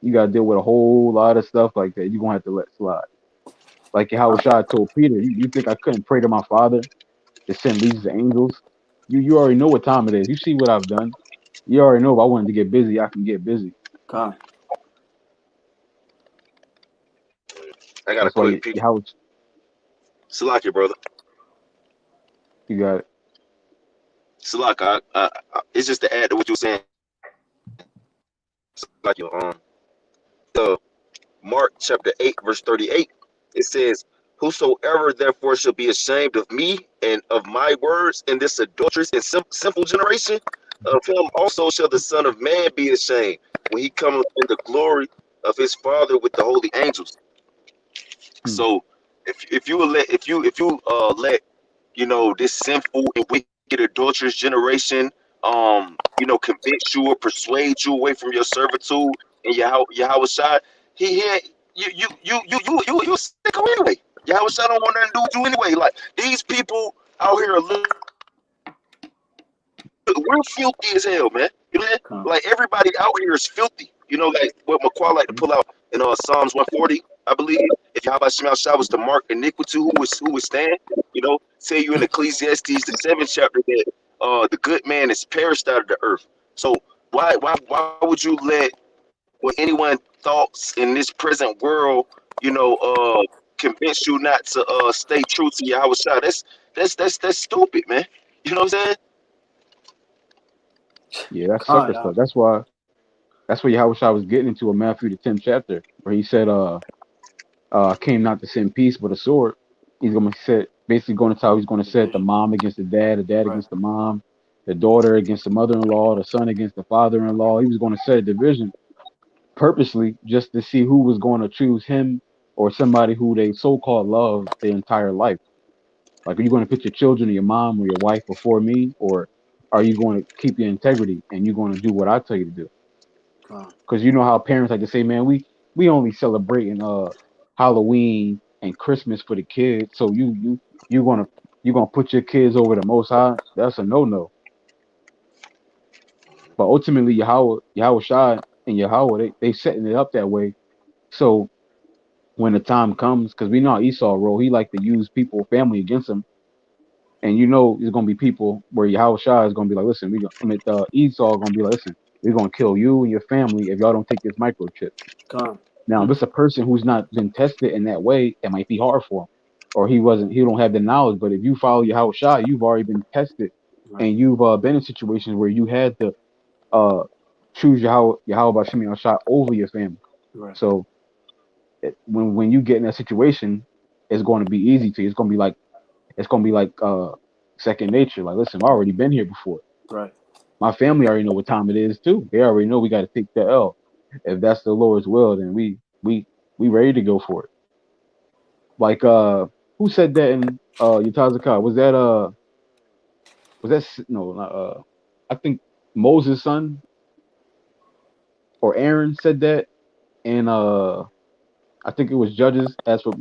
You gotta deal with a whole lot of stuff like that. You gonna have to let slide. Like how Shai told Peter, you think I couldn't pray to my Father to send legions of angels? You already know what time it is. You see what I've done. You already know if I wanted to get busy, I can get busy. Con. I got a That's why quick peek. how Salaki, brother. you got it. Salaki, it's just to add to what you were saying. Salaki, the Mark chapter 8, verse 38, it says, whosoever therefore shall be ashamed of me and of my words in this adulterous and simple generation, of him also shall the Son of Man be ashamed when he cometh in the glory of his Father with the holy angels. Hmm. So if you let this sinful and wicked adulterous generation convince you or persuade you away from your servitude and Yahweh Shai, he had you a sicko anyway. Yahweh Shai don't want nothing to do with you anyway. Like these people out here we're filthy as hell, man. You know what I mean? Con. Like everybody out here is filthy. Like what McQuarrie like to pull out in Psalms 140, I believe. If Yahweh Shai was to mark iniquity, who would stand? Tell you in Ecclesiastes the 7th chapter that the good man is perished out of the earth. So why would you let what anyone thoughts in this present world, convince you not to stay true to Yahweh Shai? That's stupid, man. You know what I'm saying? Yeah, that's Con. sucker stuff. That's what Yahweh Shai was getting into in Matthew the 10th chapter, where he said, came not to send peace but a sword. He's gonna set basically going to tell he's gonna set the Division. mom against the dad Right. against the mom, the daughter against the mother-in-law, the son against the father-in-law. He was going to set a division purposely just to see who was going to choose him or somebody who they so-called love their entire life. Like, are you going to put your children or your mom or your wife before me, or are you going to keep your integrity and you're going to do what I tell you to do? Con. Because you know how parents like to say, man, we only celebrating Halloween and Christmas for the kids. So you gonna put your kids over the Most High? That's a no. But ultimately, Yahweh Shai and Yahweh, they setting it up that way. So when the time comes, because we know how Esau roll, he like to use people, family against him. And there's gonna be people where Yahweh Shai is gonna be like, listen, Esau gonna be like, listen, we're gonna kill you and your family if y'all don't take this microchip. Con. Now, if it's a person who's not been tested in that way, it might be hard for him, or he don't have the knowledge. But if you follow Yahweh Shai, you've already been tested, Right. and you've been in situations where you had to uh choose Yahweh Bashim Yahweh over your family. Right. So when you get in that situation, it's going to be easy to you. It's gonna be like second nature. Like, listen, I've already been here before. Right. My family already know what time it is too. They already know we got to take the L. If that's the Lord's will, then we ready to go for it. Like who said that in Yatazakah? No, not I think Moses' son or Aaron said that, and I think it was Judges. As for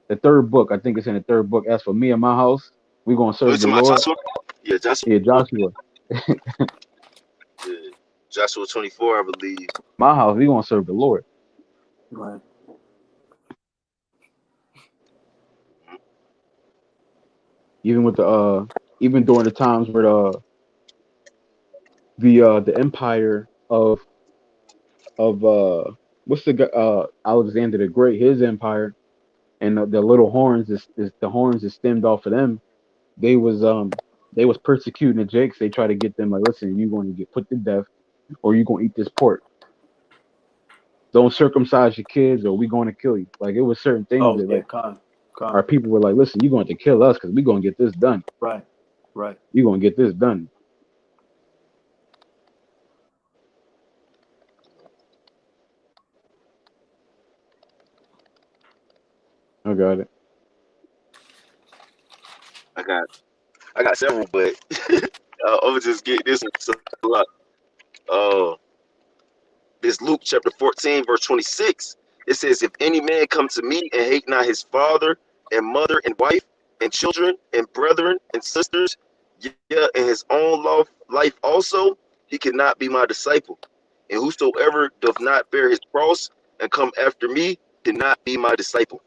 the third book, I think it's in the third book. As for me and my house, we're gonna serve Wait the to my Lord. Joshua? Yeah, Joshua. Yeah, Joshua, Yeah. Joshua 24, I believe. my house, we gonna serve the Lord. Right. Even with the even during the times where the empire of what's Alexander the Great, his empire, and the little horns is the horns that stemmed off of them. They was they was persecuting the Jakes. They try to get them like, listen, you going to get put to death, or you gonna eat this pork. Don't circumcise your kids, or we going to kill you. Like, it was certain things Oh that yeah. like Con. our Con. people were like, listen, you going to kill us because we gonna get this done. Right. Right. You gonna get this done. I got it. I got several, but I'm gonna just get this one. So, uh, this Luke chapter 14, verse 26. It says, "If any man come to me and hate not his father and mother and wife and children and brethren and sisters, yeah, and his own life also, he cannot be my disciple. And whosoever doth not bear his cross and come after me cannot be my disciple."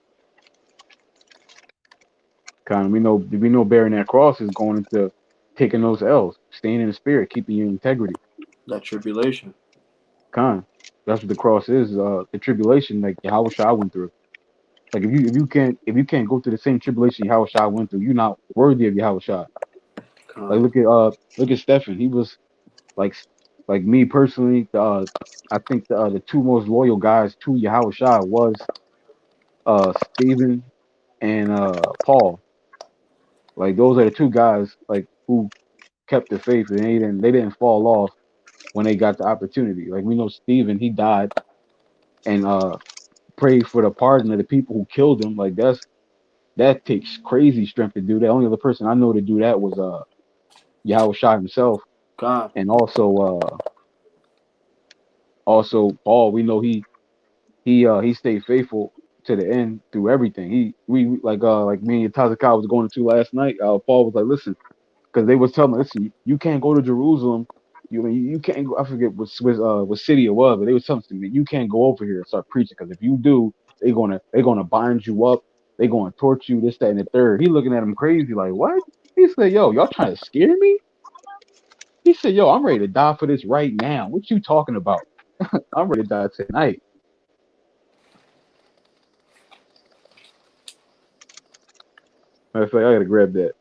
Kind of, we know bearing that cross is going into taking those L's, staying in the spirit, keeping your integrity. That tribulation. Kind, that's what the cross is. The tribulation, like Yahweh Shai went through. Like if you can't go through the same tribulation Yahweh Shai went through, you're not worthy of Yahweh Shai. Like Con. look at Stephen. He was like like me personally. I think the two most loyal guys to Yahweh Shai was Stephen and Paul. Like those are the two guys like who kept the faith and they didn't fall off when they got the opportunity. Like we know Stephen, he died and prayed for the pardon of the people who killed him. Like that takes crazy strength to do that. Only other person I know to do that was Yahweh Shai himself, Con. and also Paul. We know he stayed faithful to the end through everything. We like me and Tazakah was going to last night. Paul was like, listen, because they was telling me, listen, you can't go to Jerusalem. You can't go. I forget what city it was, but they was telling me you can't go over here and start preaching because if you do, they're gonna bind you up. They're gonna torture you. This, that, and the third. He looking at him crazy like, what? He said, yo, y'all trying to scare me? He said, yo, I'm ready to die for this right now. What you talking about? I'm ready to die tonight. Matter of fact, I gotta grab that.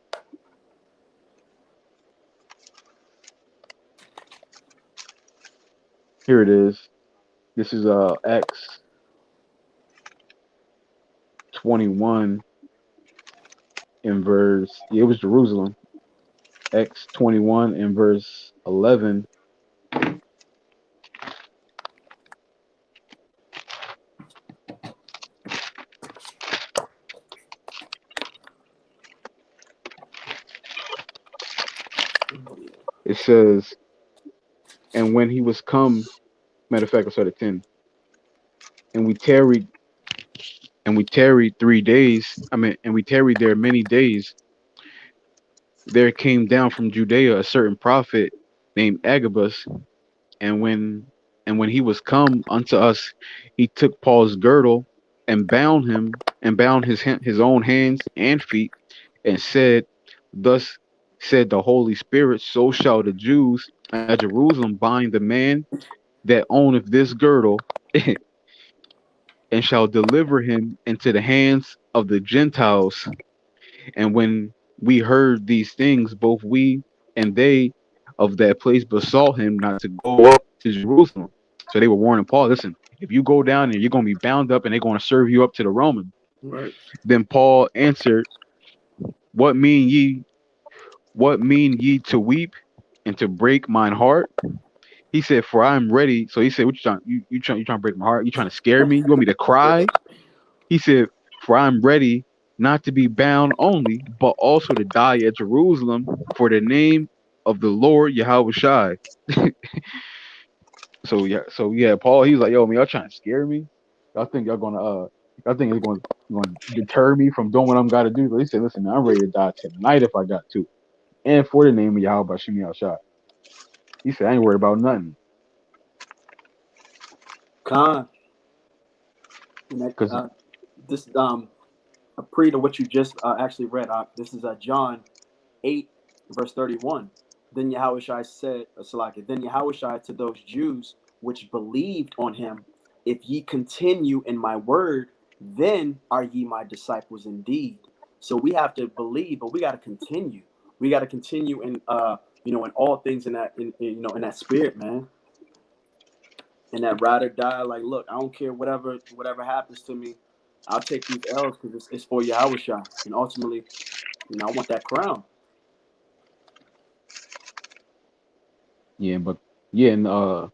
Here it is. This is Acts 21 in verse. Yeah, it was Jerusalem. Acts 21 in verse 11. It says, and when he was come, matter of fact, I started 10. And we tarried 3 days. And we tarried there many days. There came down from Judea a certain prophet named Agabus, and when he was come unto us, he took Paul's girdle and bound him and bound his own hands and feet, and said, thus said the Holy Spirit, so shall the Jews at Jerusalem bind the man that owneth this girdle, and shall deliver him into the hands of the Gentiles. And when we heard these things, both we and they of that place besought him not to go up to Jerusalem. So they were warning Paul, listen, if you go down there, you're going to be bound up and they're going to serve you up to the Romans. Right. Then Paul answered, What mean ye? What mean ye to weep and to break mine heart? He said, For I am ready. So he said, What you trying? You trying to break my heart? You trying to scare me? You want me to cry? He said, For I am ready not to be bound only, but also to die at Jerusalem for the name of the Lord Yahweh Shai. So yeah, Paul, he was like, yo, man, y'all trying to scare me? Y'all think y'all think it's going to deter me from doing what I'm got to do? But he said, listen, man, I'm ready to die tonight if I got to, and for the name of Yahweh Bashim Shai. He said, I ain't worried about nothing, Con. And that, cause this a pre to what you just actually read. This is John 8 verse 31. Then Yahushua said, Salaki, then Yahushua to those Jews which believed on him, if ye continue in my word, then are ye my disciples indeed. So we have to believe, but we got to continue. We got to continue in in all things in that in that spirit, man. And that ride or die, like, look, I don't care whatever happens to me. I'll take these L's because it's for Yahushua. And ultimately, I want that crown. yeah, but yeah, and but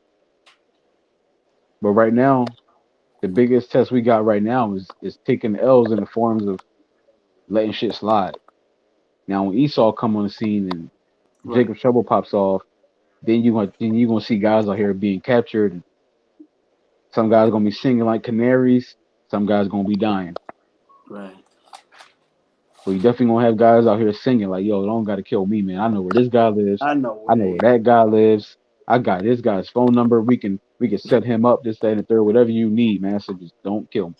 right now the biggest test we got right now is taking L's in the forms of letting shit slide. Now when Esau come on the scene Right. Jacob Trouble pops off, then you gonna see guys out here being captured. And some guys gonna be singing like canaries. Some guys gonna be dying. Right. But you definitely gonna have guys out here singing like, "Yo, don't gotta kill me, man. I know where this guy lives. I know I where know they where at. that guy lives. I got this guy's phone number. We can set him up, this, that, and the third, whatever you need, man. So just don't kill me."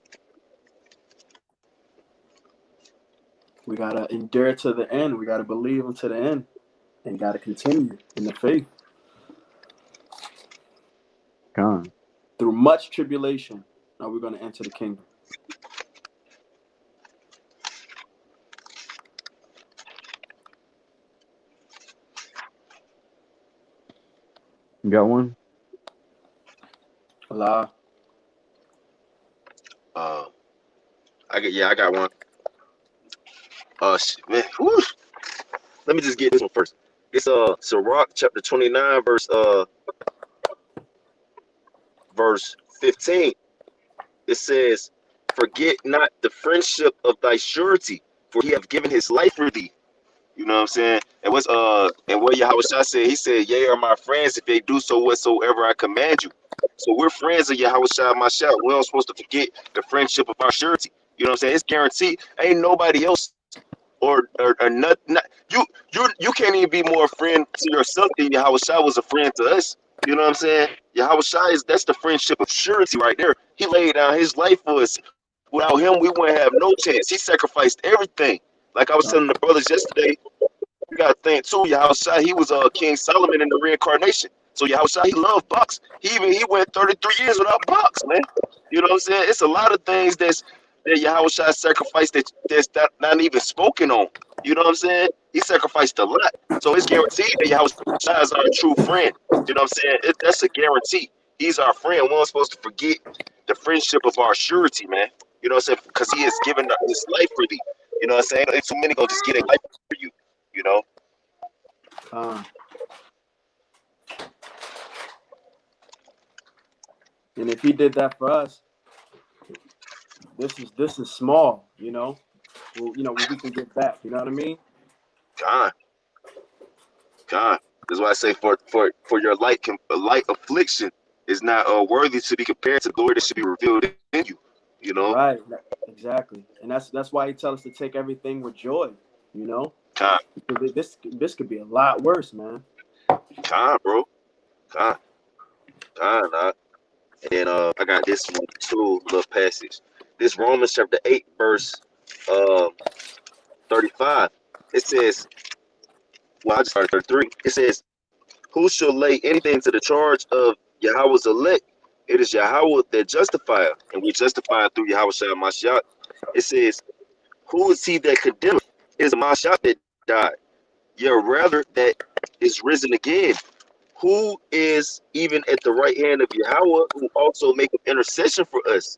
We gotta endure to the end. We gotta believe unto the end, and gotta continue in the faith Con. through much tribulation. Now we're gonna enter the kingdom. You got one? Allah. Uh, I got one. Man, whew. Let me just get this one first. It's Sirach chapter 29 verse 15. It says, "Forget not the friendship of thy surety, for he have given his life for thee." You know what I'm saying? And what Yahweh said, he said, "Ye are my friends if they do so whatsoever I command you." So we're friends of Yahweh Shai Mashiach. We don't supposed to forget the friendship of our surety. You know what I'm saying? It's guaranteed. Ain't nobody else or not you can't even be more a friend to yourself than Yahweh Shai was a friend to us. You know what I'm saying? Yahweh Shai that's the friendship of surety right there. He laid down his life for us. Without him, we wouldn't have no chance. He sacrificed everything. Like I was telling the brothers yesterday, you gotta think too, Yahweh Shai, he was King Solomon in the reincarnation. So Yahweh Shai, he loved box. He went 33 years without box, man. You know what I'm saying? It's a lot of things that Yahweh Shai sacrificed that's not even spoken on. You know what I'm saying? He sacrificed a lot. So it's guaranteed that Yahweh Shai is our true friend. You know what I'm saying? That's a guarantee. He's our friend. We're not supposed to forget the friendship of our surety, man. You know what I'm saying? Because he has given up his life for thee. You know what I'm saying? Ain't too many gonna just get a life for you. You know? And if he did that for us, this is small. Well, what we can get back. You know what I mean? God, God. That's why I say for your light affliction is not worthy to be compared to the glory that should be revealed in you. You know? Right. Exactly. And that's why he tells us to take everything with joy. You know, God, because this could be a lot worse, man. God, bro. God, God, nah. And then I got this one too, little passage. This Romans chapter 8, verse uh 35. It says, well, I just started 33. It says, "Who shall lay anything to the charge of Yahweh's elect? It is Yahweh that justifieth, and we justify through Yahweh Shai Mashiach." It says, "Who is he that condemneth? It is Mashiach that died, yea, rather that is risen again, who is even at the right hand of Yahweh, who also maketh intercession for us."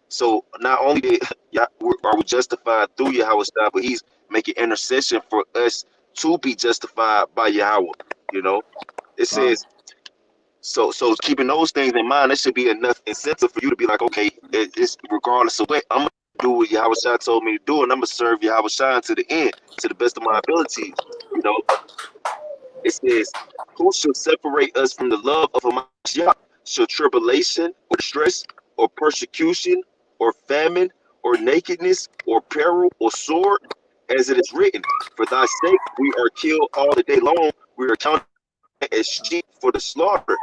So not only are we justified through Yahweh, but he's making intercession for us to be justified by Yahweh. You know, it says, so keeping those things in mind, that should be enough incentive for you to be like, okay, it's regardless of what, I'm gonna do what Yahweh Shai told me to do, and I'm gonna serve Yahweh Shai to the end, to the best of my abilities. You know, it says, "Who shall separate us from the love of Hamashiach? Shall tribulation, or distress, or persecution, or famine, or nakedness, or peril, or sword? As it is written, for thy sake we are killed all the day long. We are counted as sheep for the slaughter."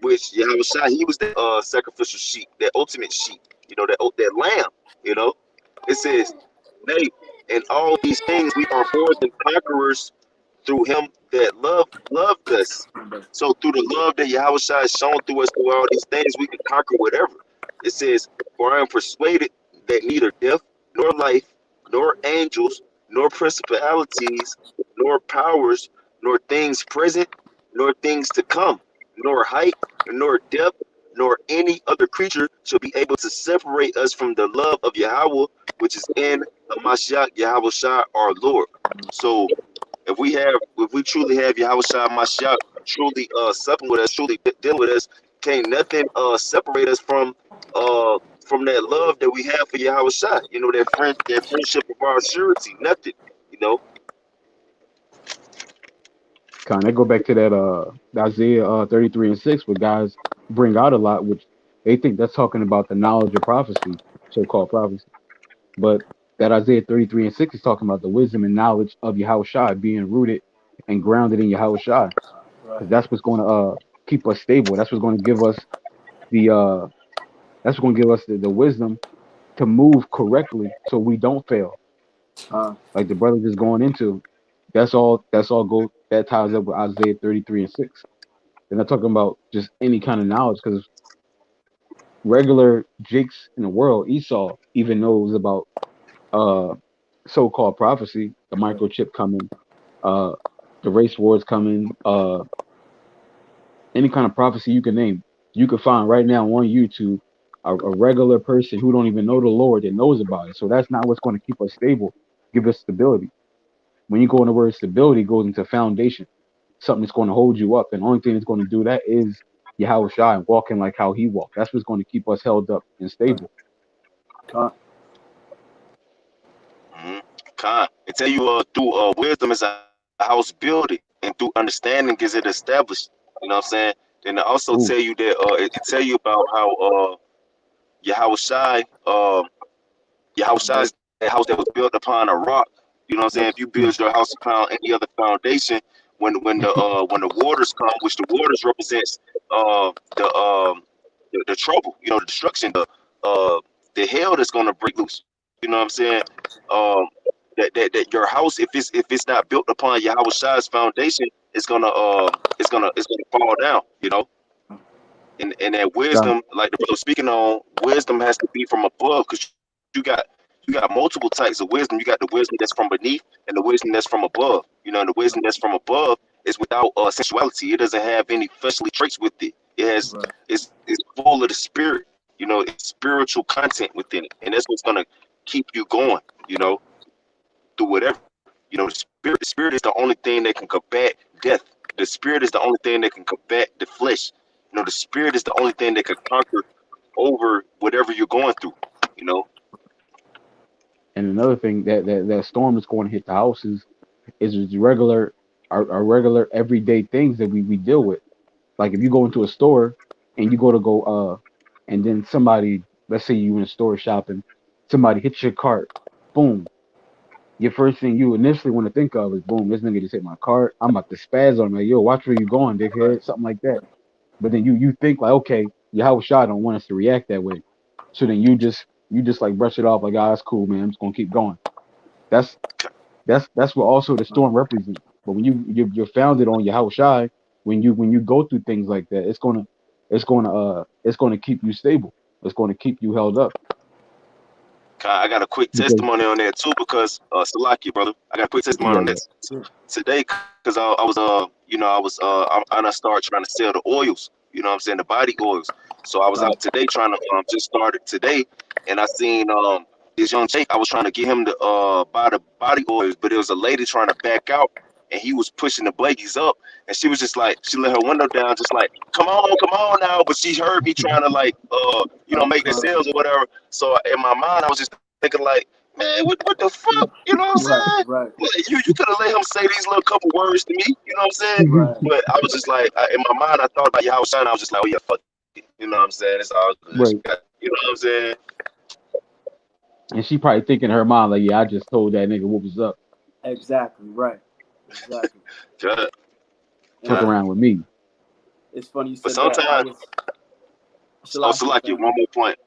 Which Yahweh Shai, he was the sacrificial sheep, that ultimate sheep. You know, that lamb. You know, it says, "Nay, in all these things we are more than conquerors through him that loved us." So through the love that Yahweh Shai has shown through us through all these things, we can conquer whatever. It says, "For I am persuaded that neither death, nor life, nor angels, nor principalities, nor powers, nor things present, nor things to come, nor height, nor depth, nor any other creature shall be able to separate us from the love of Yahweh, which is in Hamashiach Yahweh Shai our Lord." So if we truly have Yahweh Shai Mashiach truly supping with us, truly dealing with us, can't nothing separate us from that love that we have for Yahweh Shai. You know, that friendship of our surety, nothing, you know. Kind of go back to that Isaiah 33:6, where guys bring out a lot, which they think that's talking about the knowledge of prophecy, so-called prophecy. But that Isaiah 33:6 is talking about the wisdom and knowledge of Yahushua being rooted and grounded in Yahushua, Right. because that's what's going to keep us stable. That's what's going to give us the that's what's going to give us the wisdom to move correctly so we don't fail. Uh, Like the brother just going into, that's all go that ties up with Isaiah 33:6. They're not talking about just any kind of knowledge, because regular Jakes in the world, Esau, even knows about uh so-called prophecy, the right. microchip coming, uh the race wars coming, any kind of prophecy you can name. You can find right now on YouTube a regular person who don't even know the Lord that knows about it. So that's not what's going to keep us stable, give us stability. When you go in the word stability, it goes into foundation, something that's going to hold you up. And the only thing that's going to do that is Yahweh Shai and walking like how he walked. That's what's going to keep us held up and stable. Uh, Mm-hmm. Con. It tell you through wisdom is a house building, and through understanding is it established. You know what I'm saying? Then it also Ooh, tell you that it tell you about how Yahweh Shai Yahweh Shai is a house that was built upon a rock. You know what I'm saying? If you build your house upon any other foundation, when the waters come, which the waters represents the the trouble, you know, the destruction, the hell that's gonna break loose. You know what I'm saying? Um, that your house, if it's not built upon Yahweh Shai's foundation, it's gonna fall down. You know, and that God. wisdom, like the brother was speaking on, wisdom has to be from above, because you got you got multiple types of wisdom. You got the wisdom that's from beneath and the wisdom that's from above. You know, and the wisdom that's from above is without sensuality. It doesn't have any fleshly traits with it. It has right. it's full of the spirit. You know, it's spiritual content within it, and that's what's gonna keep you going. You know, through whatever. You know, the spirit is the only thing that can combat death. The spirit is the only thing that can combat the flesh. You know, the spirit is the only thing that can conquer over whatever you're going through. You know, And another thing that storm is going to hit the houses is just regular our regular everyday things that we deal with. Like if you go into a store and you and then somebody, let's say you in a store shopping, somebody hits your cart, boom. Your first thing you initially want to think of is boom, this nigga just hit my cart. I'm about to spaz on him, like, yo, watch where you going, Right. dickhead, something like that. But then you think like, okay, Yahweh Shah don't want us to react that way. So then you just like brush it off like, ah, that's cool, man. I'm just gonna keep going. That's that's what also the storm represents. But when you're founded on Yahweh Shai, when you go through things like that, it's gonna keep you stable. It's gonna keep you held up. I got a quick Because testimony on that too, because Salaki, brother, I got a quick testimony yeah, on yeah. that today, because I was I done started trying to sell the oils. You know what I'm saying, the body oils. So I was Uh, out today trying to just started today, and I seen this young Jake. I was trying to get him to buy the body oils, but it was a lady trying to back out, and he was pushing the blankies up, and she was just like, she let her window down, just like, come on now. But she heard me trying to like make the uh, sales or whatever. So in my mind, I was just thinking like, man, what the fuck? You know what I'm right. saying? Right. Like, you could have let him say these little couple words to me. You know what I'm saying? Right. But I was just like, in my mind, I thought about Yahweh Shai. I was just like, oh yeah, fuck it. You know what I'm saying? It's all good. Right. You know what I'm saying? And she probably thinking in her mind like, yeah, I just told that nigga what was up. Exactly. Right. Exactly. Yeah, And Fuck yeah. around with me. it's funny you But said that. I sometimes, was so Shalakia like you, family. one more point.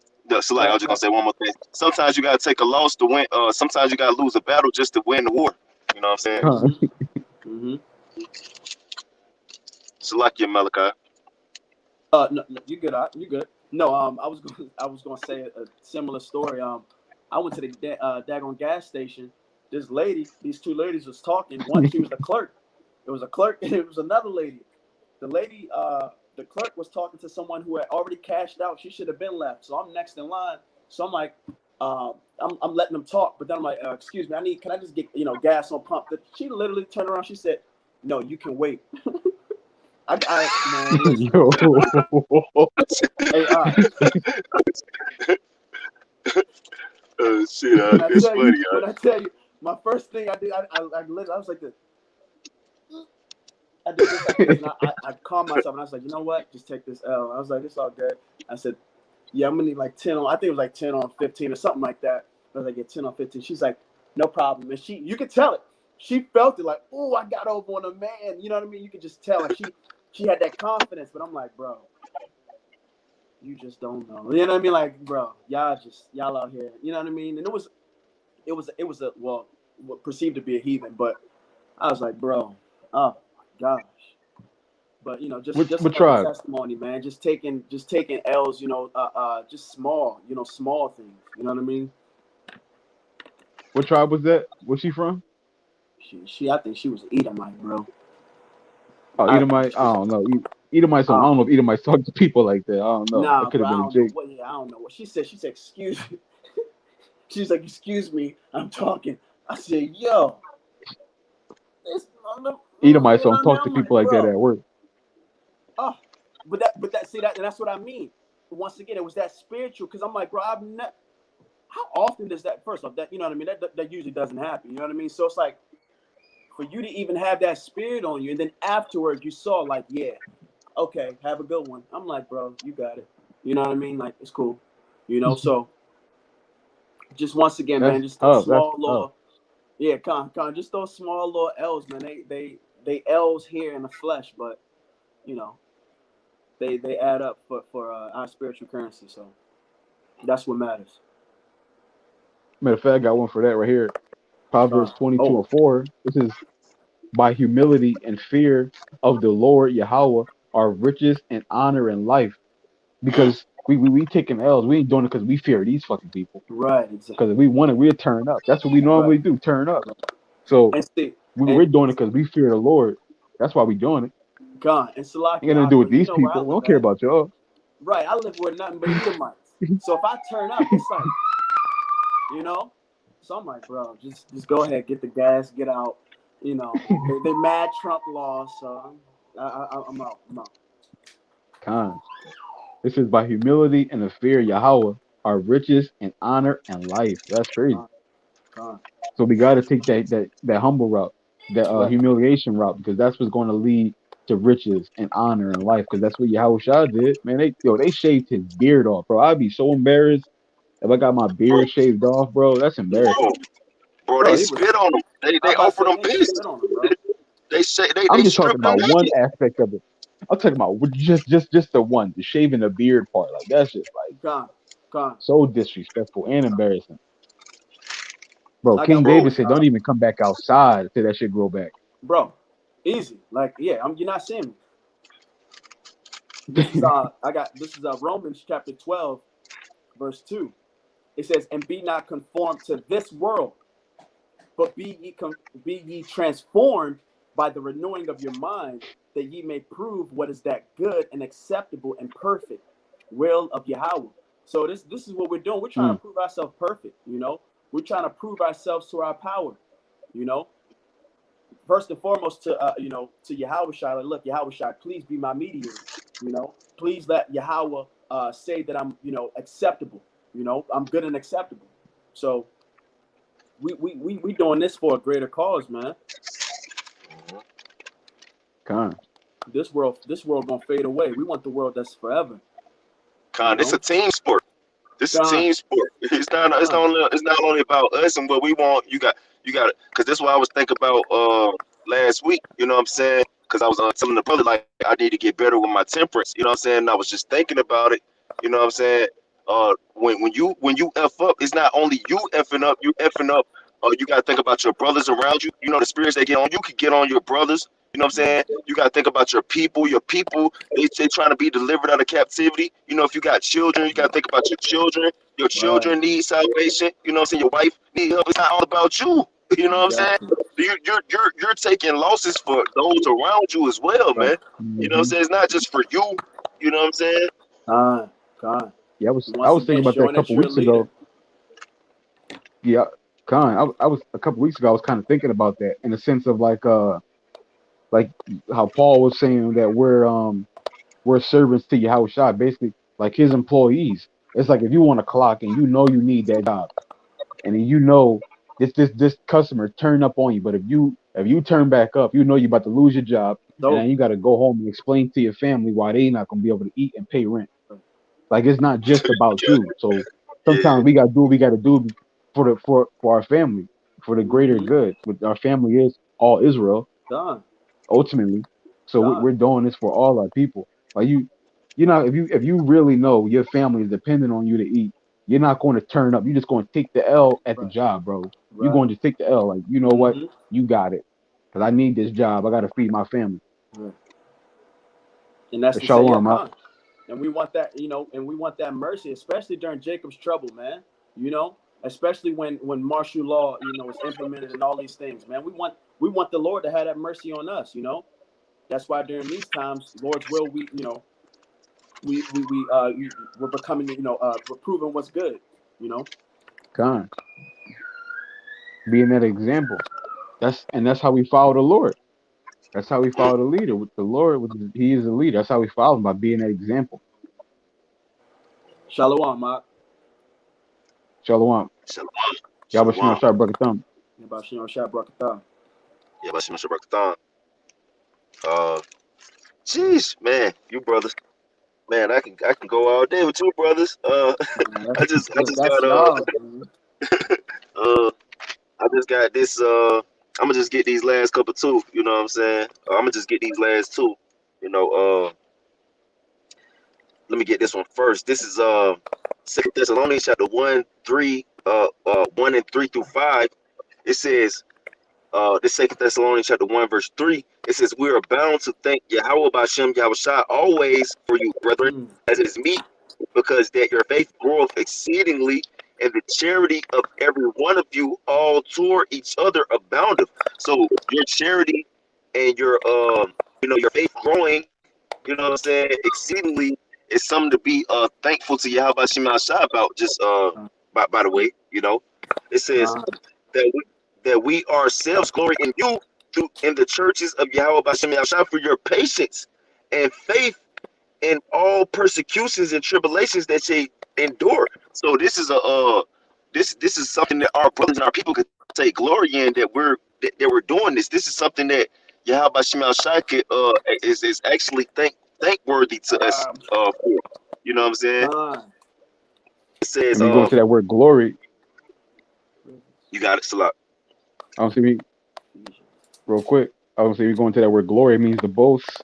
So like I Go was just gonna ahead. say one more thing. Sometimes you gotta take a loss to win. Sometimes you gotta lose a battle just to win the war. You know what I'm saying? Mm-hmm. Mm-hmm. So like you, Malachi. No, no, you good? You good? No, I was going to say a similar story. I went to the daggone gas station. These two ladies was talking. One, she was the clerk. It was a clerk, and it was another lady. The lady, the clerk was talking to someone who had already cashed out. She should have been left. So I'm next in line. So I'm like, I'm letting them talk, but then I'm like, excuse me, can I just get gas on pump? She literally turned around. She said, no, you can wait. Man, listen. Yo. Hey, Shit, it's funny. when I tell you, my first thing I did, I was like this. I did this like this, and I calmed myself, and I was like, you know what? Just take this L. I was like, it's all good. I said, yeah, I'm gonna need like 10 on. I think it was like 10 on 15 or something like that. I was like, yeah, 10 on 15. She's like, no problem. And you could tell it. She felt it like, oh, I got over on a man. You know what I mean? You could just tell. Like she had that confidence. But I'm like, bro, you just don't know. You know what I mean? Like, bro, y'all out here. You know what I mean? And it was a well, what perceived to be a heathen, but I was like, bro, oh my gosh. But just What another tribe? testimony, man. Just taking L's, just small, small things. You know what I mean? What tribe was that? Where's she from? I think she was Edomite, bro. Oh, I think Edomite. she I was. don't know. Edomites. I don't know if Edomites talk to people like that. I don't know. Nah, That could bro. have I been a don't know Jake. what. Yeah, I don't know what she said. She said, "Excuse me." She's like, "Excuse me, I'm talking." I said, "Yo, it's you know Edomites what don't I mean?" talk to I'm like, people like that bro. at work. Oh, see that, and that's what I mean. Once again, it was that spiritual because I'm like, bro, I've never. How often does that? First off, that you know what I mean. That usually doesn't happen. You know what I mean. So it's like for you to even have that spirit on you, and then afterwards you saw like, yeah, okay, have a good one. I'm like, bro, you got it. You know what I mean? Like it's cool. So just once again, man, That's just those tough. That's small tough. little, yeah, just those small little L's, man. They L's here in the flesh, but you know they add up for our spiritual currency. So that's what matters. Matter of fact, I got one for that right here. Uh, Proverbs 22 oh, and 4. This is by humility and fear of the Lord Yahweh are riches and honor and life. Because we taking L's. We ain't doing it because we fear these fucking people. right, exactly, Because if we want it, we'll turn up. That's what we right. normally do, turn up. So And see, and we're doing it because we fear the Lord. That's why we doing it. God and Ain't got Salakia nothing to do with Aqua, you these know where I people. We live don't care at. about y'all. Right, I live with nothing but Edomites. So if I turn up, it's like, you know. So I'm like, bro, just go ahead, get the gas, get out. They mad Trump lost, so I'm out. I'm out. Con. This is by humility and the fear of Yahweh are riches and honor and life. That's crazy. Gone, gone. So we got to take that humble route, that Right, humiliation route, because that's what's going to lead to riches and honor and life. Because that's what Yahweh Shah did, man. They shaved his beard off, bro. I'd be so embarrassed if I got my bro, beard shaved off, bro. That's embarrassing. bro, bro, they bro. He was. spit on him. I They about to offered say him they peace. spit on him, bro. They say I'm they just talking stripped him about one naked. aspect of it. I'm talking about just the one, the shaving the beard part. Like that's just like Gone, gone. so disrespectful and embarrassing. Bro, I got King one Bro, David for said, you, "Don't even come back outside till that shit grow back." bro. Easy, like yeah. You're not seeing me. This is Romans chapter 12, verse 2. It says, "And be not conformed to this world, but be ye transformed by the renewing of your mind, that ye may prove what is that good and acceptable and perfect will of Yahweh." So this is what we're doing. We're trying to Mm, prove ourselves perfect. We're trying to prove ourselves to our power. You know, first and foremost to Yahweh Shai. Like, look, Yahweh Shai, please be my mediator. Please let Yahweh say that I'm acceptable. I'm good and acceptable. So we doing this for a greater cause, man. Con. This world gonna fade away. We want the world that's forever. You Con, it's a know, team sport. This is a God, team sport. God, It's not only about us and what we want. You got because this is what I was thinking about last week. You know what I'm saying? Because I was telling the brother like I need to get better with my temperance. You know what I'm saying? And I was just thinking about it. You know what I'm saying? When you f up, it's not only you effing up. You effing up. You gotta think about your brothers around you. You know the spirits they get on you could get on your brothers. You know what I'm saying? You gotta think about your people. Your people they trying to be delivered out of captivity. You know if you got children, you gotta think about your children. Your right, children need salvation. You know what I'm saying? Your wife need help. It's not all about you. You know what I'm saying? exactly, You're taking losses for those around you as well, right. man. You know what I'm Hmm. saying? It's not just for you. You know what I'm saying? God. Yeah, I Once was thinking again, about that a showing that couple you're a weeks leader. ago. Yeah, Con. I was a couple weeks ago. I was kind of thinking about that in the sense of like how Paul was saying that we're servants to Yahweh Shai, basically like his employees. It's like if you want a clock and you need that job, and then this customer turn up on you, but if you turn back up, you're about to lose your job. and So then you got to go home and explain to your family why they not gonna be able to eat and pay rent. Like it's not just about you. So Yeah. sometimes we gotta do what we gotta do for our family, for the greater mm-hmm. good. What our family is all Israel Done. ultimately. So Done. we're doing this for all our people. Like you know, if you really know your family is dependent on you to eat, you're not going to turn up. You're just going to take the L at the Right. job, bro. You're Right. going to take the L. Like you know what, Mm-hmm. you got it, because I need this job. I got to feed my family. Right. And that's But to say, yeah, shalom, con. And we want that, and we want that mercy, especially during Jacob's trouble, man. Especially when martial law, is implemented and all these things, man. We want the Lord to have that mercy on us. That's why during these times, Lord's will, we're becoming, we're proving what's good, you know. Con, being that example. That's how we follow the Lord. That's how we Mm. follow the leader. With the Lord, He is the leader. That's how we follow him, by being that example. Shalom, Mark. Shalom. Shalom. Yahweh Shema Shalom. Shah Brakathan. About Shabbat Barakatah. Yeah, but Shimon Shabbat. Jeez, man, you brothers. Man, I can go all day with you brothers. Man, I just I look, just that's got y'all, man. I just got this I'm gonna just get these last couple two, you know what I'm saying? I'm gonna just get these last two. You know, let me get this one first. This is 2 Thessalonians chapter 1 and 3 through 5. It says this 2 Thessalonians chapter 1 verse 3, it says, we are bound to thank Yahweh Bashem Yahushua always for you, brethren, Mm. as it is meet, because that your faith groweth exceedingly, and the charity of every one of you all toward each other aboundeth. So your charity and your faith growing, you know what I'm saying, exceedingly is something to be thankful to Yahweh Bashem Yahushua about. Just by the way, it says God, that we ourselves glory in you through in the churches of Yahweh Bashem Yahushua for your patience and faith in all persecutions and tribulations that ye endure. So this is this is something that our brothers and our people could take glory in, that we're doing this. This is something that Yahweh Bashem Yahushua is actually thankworthy to us for. You know what I'm saying? God. It says And we go into that word glory. you got it, Salah. I don't see me real quick. I don't see we go into that word glory. It means to boast,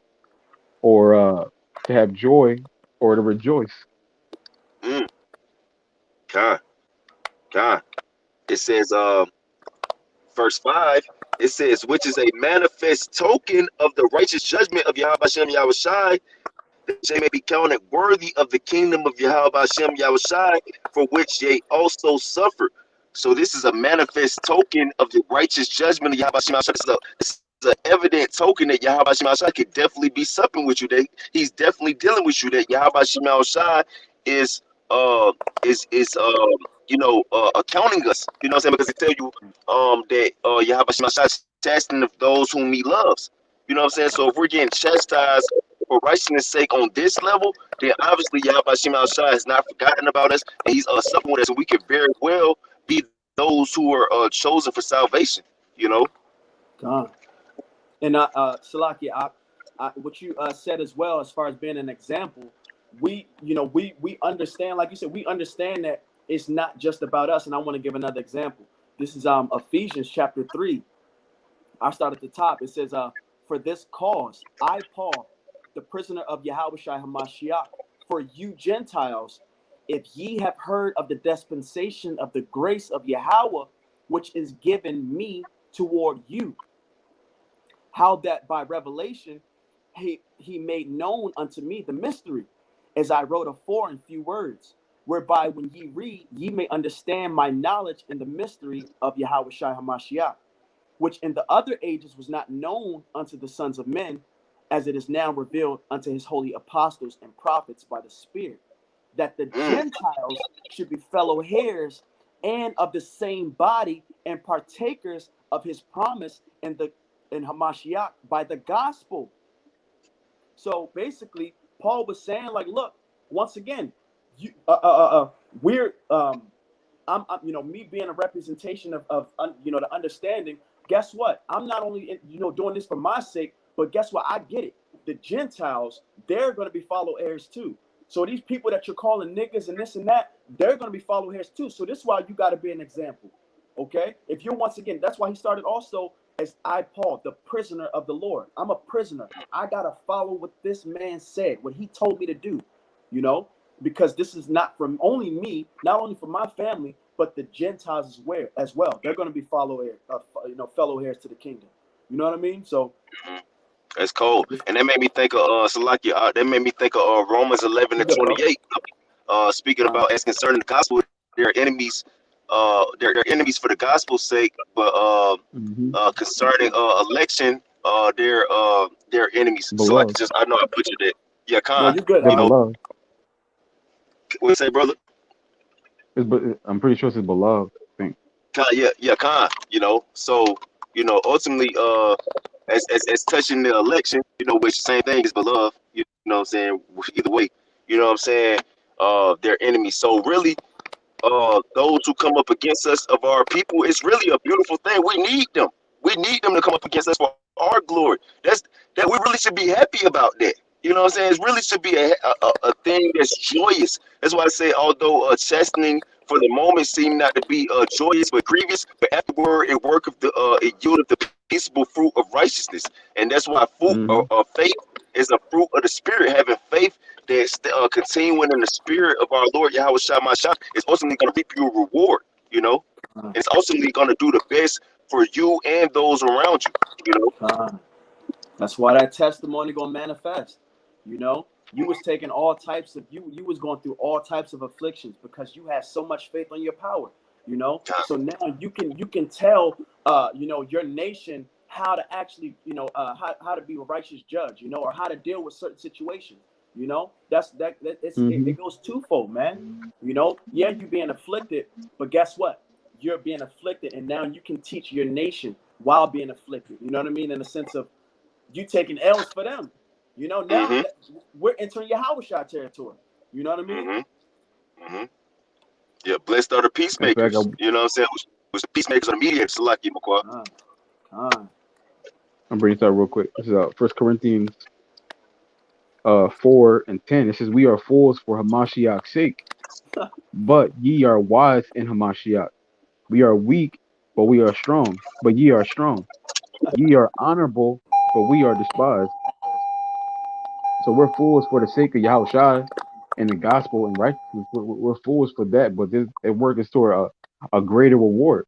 or to have joy, or to rejoice. Mm, God, God. It says verse 5, it says, which is a manifest token of the righteous judgment of Yahweh Hashem Yahushai, that they may be counted worthy of the kingdom of Yahweh Hashem Yahushai, for which ye also suffer. So this is a manifest token of the righteous judgment of Yahweh Hashem Yahushai. This is an evident token that Yahweh Hashem Yahushai could definitely be supping with you. That he's definitely dealing with you. That Yahweh Hashem Yahushai is uh is accounting us. You know what I'm saying? Because it tell you that Yahweh Hashem Yahushai is chastening of those whom he loves. You know what I'm saying? So if we're getting chastised for righteousness' sake on this level, then obviously Yahweh Shema Shai has not forgotten about us, and he's supping with us, and we could very well be those who are chosen for salvation, you know? God. And Salaki, what you said as well, as far as being an example, we understand, like you said, we understand that it's not just about us. And I want to give another example. This is Ephesians chapter 3. I start at the top. It says, for this cause, I, Paul, the prisoner of Yahweh Shai Hamashiach, for you Gentiles, if ye have heard of the dispensation of the grace of Yahweh, which is given me toward you, how that by revelation he made known unto me the mystery, as I wrote afore in few words, whereby when ye read, ye may understand my knowledge in the mystery of Yahweh Shai Hamashiach, which in the other ages was not known unto the sons of men, as it is now revealed unto his holy apostles and prophets by the Spirit, that the Mm, Gentiles should be fellow heirs and of the same body and partakers of his promise in Hamashiach by the gospel. So basically, Paul was saying, like, look, once again, you we're I'm me being a representation of the understanding. Guess what? I'm not only doing this for my sake, But guess what? I get it. The Gentiles, they're going to be follow heirs too. So these people that you're calling niggas and this and that, they're going to be follow heirs too. So this is why you got to be an example. Okay? If you're once again, that's why he started also as I, Paul, the prisoner of the Lord. I'm a prisoner. I got to follow what this man said, what he told me to do, you know, because this is not from only me, not only for my family, but the Gentiles as well. They're going to be fellow heirs to the kingdom. You know what I mean? So That's cold. And that made me think of Salakia. That made me think of Romans 11:28. Speaking about as concerning the gospel, they're enemies. They're enemies for the gospel's sake, but concerning election, they're enemies. So like, Beloved. I know I butchered it. Yeah, no, Khan. you're good. It's You know, beloved. what you say, brother? I'm pretty sure it's beloved. I think. Khan, yeah, Khan. You know, so ultimately, as touching the election, which same thing is beloved. You know what I'm saying? Either way, you know what I'm saying? They're enemies. So really, those who come up against us of our people, it's really a beautiful thing. We need them. We need them to come up against us for our glory. That we really should be happy about that. You know what I'm saying? It really should be a thing that's joyous. That's why I say, although chastening for the moment seemed not to be joyous but grievous, but afterward it worketh it yieldeth the peaceable fruit of righteousness. And that's why faith is a fruit of the spirit. Having faith that's continuing in the spirit of our Lord Yahweh Shai Mashiach is ultimately going to reap you a reward. You know, it's ultimately going to do the best for you and those around you. You know, that's why that testimony gonna manifest. You know, you was taking all types of you was going through all types of afflictions because you had so much faith on your power. You know, so now you can tell your nation how to actually how to be a righteous judge. You know, or how to deal with certain situations. You know, it goes twofold, man. You know, yeah, you being afflicted, but guess what? You're being afflicted, and now you can teach your nation while being afflicted. You know what I mean? In the sense of you taking L's for them. You know, now we're entering Yahushua territory. You know what I mean? Yeah, blessed are the In fact, peacemakers. You know what I'm saying? Who's the peacemakers and the mediators? Like you, Makwa. I'm bringing this up real quick. This is 1 Corinthians 4:10. It says, "We are fools for Hamashiach's sake, but ye are wise in Hamashiach. We are weak, but we are strong. But ye are strong. Ye are honorable, but we are despised." So we're fools for the sake of Yahushua and the gospel and righteousness. We're fools for that, but it works toward a greater reward.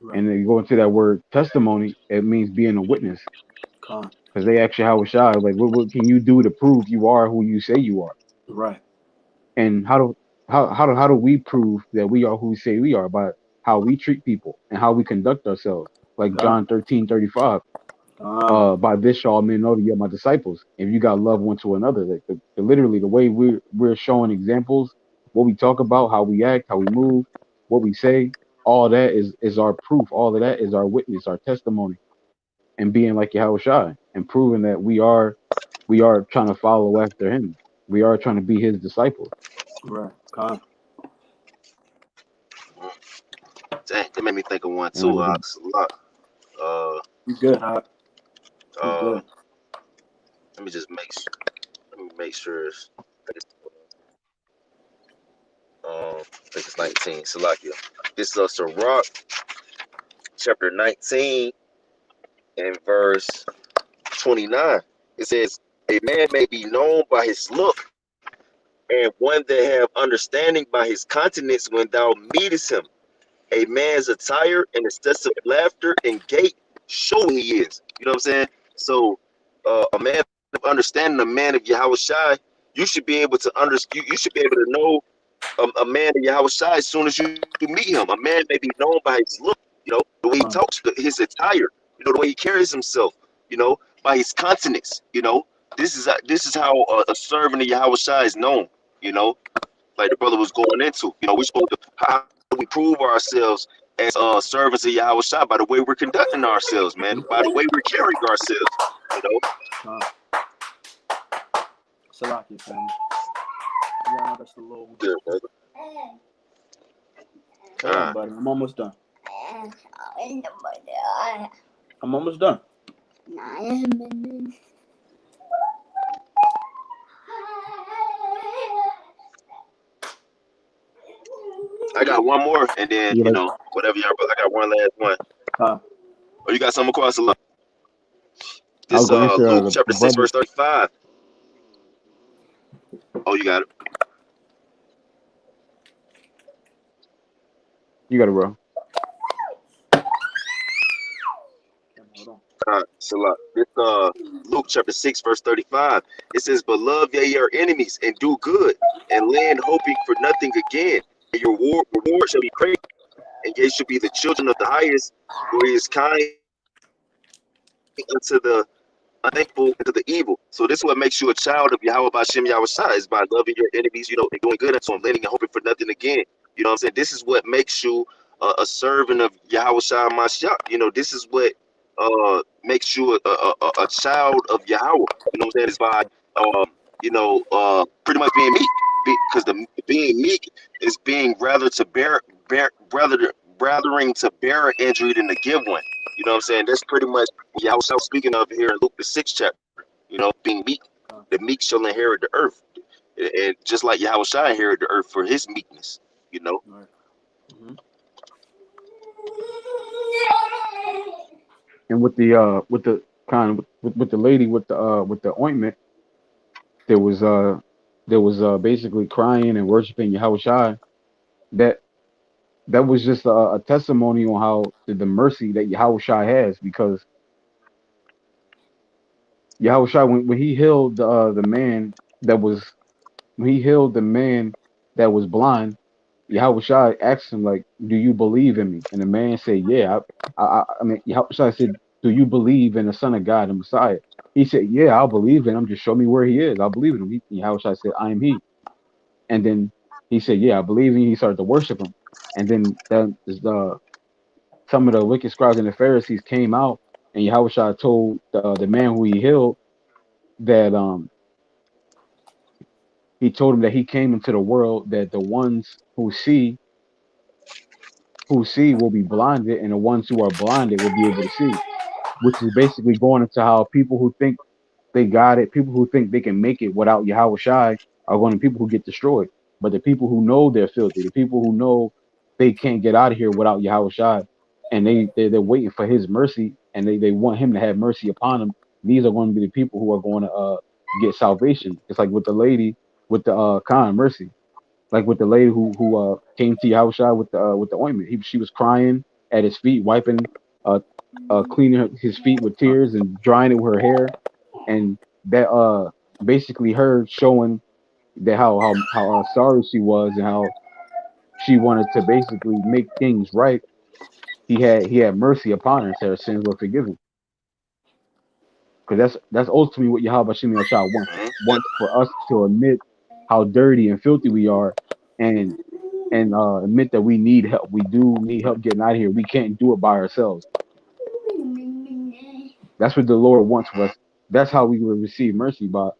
Right. And then you go into that word testimony, it means being a witness. Because they ask Yahushua, like, what can you do to prove you are who you say you are? Right. And how do we prove that we are who we say we are? By how we treat people and how we conduct ourselves. Like John 13:35. By this shall all men know that you're my disciples, if you got love one to another. Like literally the way we're showing examples, what we talk about, how we act, how we move, what we say, all that is our proof. All of that is our witness, our testimony, and being like Yahushua and proving that we are trying to follow after him. We are trying to be his disciples. Right. Dang, that made me think of one And too. like You good, uh, good. let me make sure. I think it's 19. Salakia. This is Sirach, chapter 19, and verse 29. It says, "A man may be known by his look, and one that have understanding by his countenance when thou meetest him. A man's attire and excessive laughter and gait show who he is." You know what I'm saying? So, a man of understanding, a man of Yahushua, you should be able to understand. You should be able to know a man of Yahushua as soon as you meet him. A man may be known by his look, the way he talks, his attire, the way he carries himself, by his countenance. This is how a servant of Yahushua is known. Like the brother was going into. We supposed to how do we prove ourselves as servants of Yahushua? By the way we're conducting ourselves, man. By the way we're carrying ourselves. Salaki, family. Yeah, that's the low. Good, brother. Buddy, I'm almost done. I'm almost done. I got one more, and then You like whatever y'all. But I got one last one. Uh, Oh, you got something across the line? I was This gonna answer Luke chapter the 6 brother. verse 35. Oh, you got it. You got it, bro. hold on. So this Luke chapter 6 verse 35. It says, "But love ye your enemies and do good, and land hoping for nothing again. And your reward shall be great, and ye shall be the children of the highest, for he is kind unto the unthankful and to the evil." So this is what makes you a child of Yahweh Bashem Yahweh Shai, is by loving your enemies, and doing good unto them, landing and hoping for nothing again. You know what I'm saying? This is what makes you a servant of Yahweh Shai Mashiach. This is what makes you a child of Yahweh. You know what I'm saying? Is by pretty much being meek, because the being meek is being rather to rathering to bear an injury than to give one. You know what I'm saying? That's pretty much what Yahweh was speaking of here in Luke the 6th chapter. Being meek, the meek shall inherit the earth, and just like Yahweh shall inherit the earth for his meekness. Right. Mm-hmm. And with the kind of with the lady with the ointment, there was basically crying and worshiping Yahweh Shai. That that was just a testimony on how the mercy that Yahweh Shai has, because Yahweh Shai, when he healed the man that was when he healed the man that was blind, Yahweh Shai asked him, like, "Do you believe in me?" And the man said, "Yeah." I mean, Yahweh Shai said, "Do you believe in the Son of God, the Messiah?" He said, "Yeah, I'll believe in him. Just show me where he is. I'll believe in him." Yahweh Shai said, "I am he." And then he said, "Yeah, I believe in you." He started to worship him. And then some of the wicked scribes and the Pharisees came out, and Yahweh Shai told the man who he healed that he told him that he came into the world that the ones who see will be blinded, and the ones who are blinded will be able to see, which is basically going into how people who think they got it, people who think they can make it without Yahweh Shai are going to be people who get destroyed. But the people who know they're filthy, the people who know they can't get out of here without Yahweh Shai, and they're waiting for his mercy, and they want him to have mercy upon them, these are going to be the people who are going to get salvation. It's like with the lady with the Khan mercy, like with the lady who came to Yahushua with the ointment. She was crying at his feet, wiping, cleaning his feet with tears and drying it with her hair, and that basically her showing that how sorry she was and how she wanted to basically make things right. He had mercy upon her, and said her sins were forgiven. Because that's ultimately what Yahweh Shem Yahshua wants for us to admit how dirty and filthy we are, and admit that we need help. We do need help getting out of here. We can't do it by ourselves. That's what the Lord wants for us. That's how we will receive mercy, by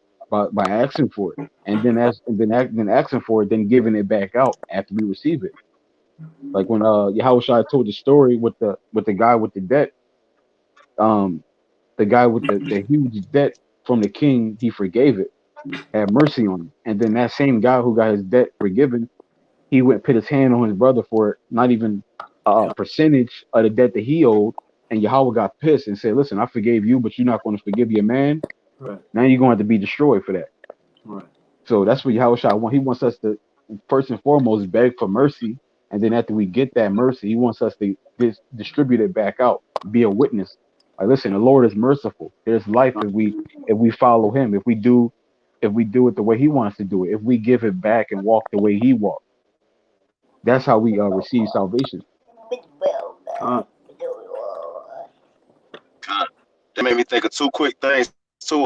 asking for it, and then asking for it, then giving it back out after we receive it. Like when Yahweh Shai told the story with the guy with the debt, um, the guy with the huge debt from the king, he forgave it, had mercy on him, and then that same guy who got his debt forgiven, he went put his hand on his brother for it, not even a percentage of the debt that he owed. And Yahweh got pissed and said, "Listen, I forgave you, but you're not going to forgive your man. Right. Now you're going to have to be destroyed for that." Right. So that's what Yahweh Shai wants. He wants us to first and foremost beg for mercy, and then after we get that mercy, he wants us to distribute it back out, be a witness. Like, listen, the Lord is merciful. There's life if we follow Him. If we do it the way He wants to do it. If we give it back and walk the way He walked. That's how we receive salvation. Uh, That made me think of two quick things too.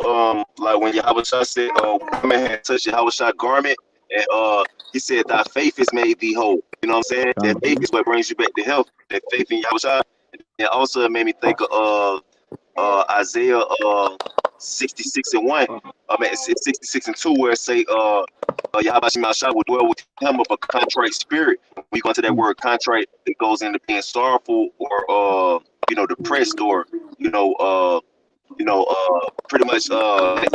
Like when Yahweh Shai said, woman had touched Yahweh Shai garment, and he said, "Thy faith has made thee whole." You know what I'm saying? That faith is what brings you back to health. That faith in Yahweh Shai. And also it made me think of Isaiah 66:1. I mean, it's 66:2, where it say Yahweh Shai will dwell with him of a contrite spirit. When you go into that word contrite, it goes into being sorrowful or depressed, or pretty much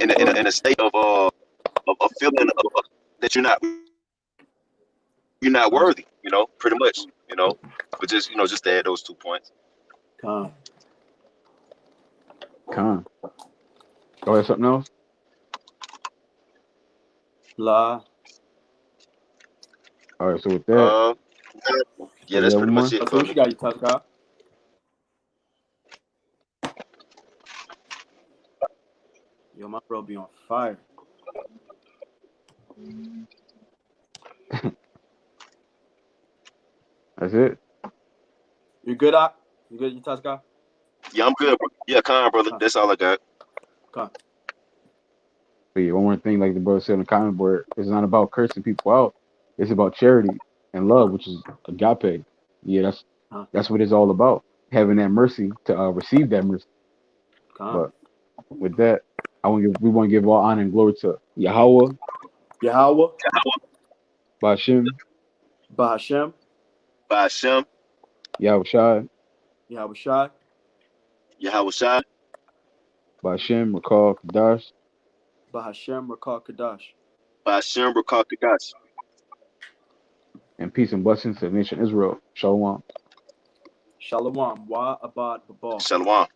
in a state of a feeling of that you're not worthy, pretty much, but just to add those 2 points. Con. Con. Go ahead, something else? La. All right, so with that, Yeah, that's pretty much it That's for what me. you got, you tough guy. Yo, my bro be on fire. that's it. You good, Op? You good, you tough guy? Yeah, I'm good, bro. Yeah, Con, brother. That's all I got. Con. But yeah, one more thing, like the brother said in the comment board, it's not about cursing people out. It's about charity and love, which is agape. Yeah, that's what it's all about. Having that mercy to receive that mercy. Con. But with that, we want to give all honor and glory to Yahweh, Yahweh, Ba'ashem, Bahashem, Ba'ashem, Yahushai, Yahweh Shai, Yahweh Shai, Ba'ashem, Rakal, Kadash, Bahashem, Rakal Kadash. Ba'ashem, Rakal Kadash. and peace and blessings to the nation Israel. Shalom. Shalom, Wa Abad Babal. Shalom.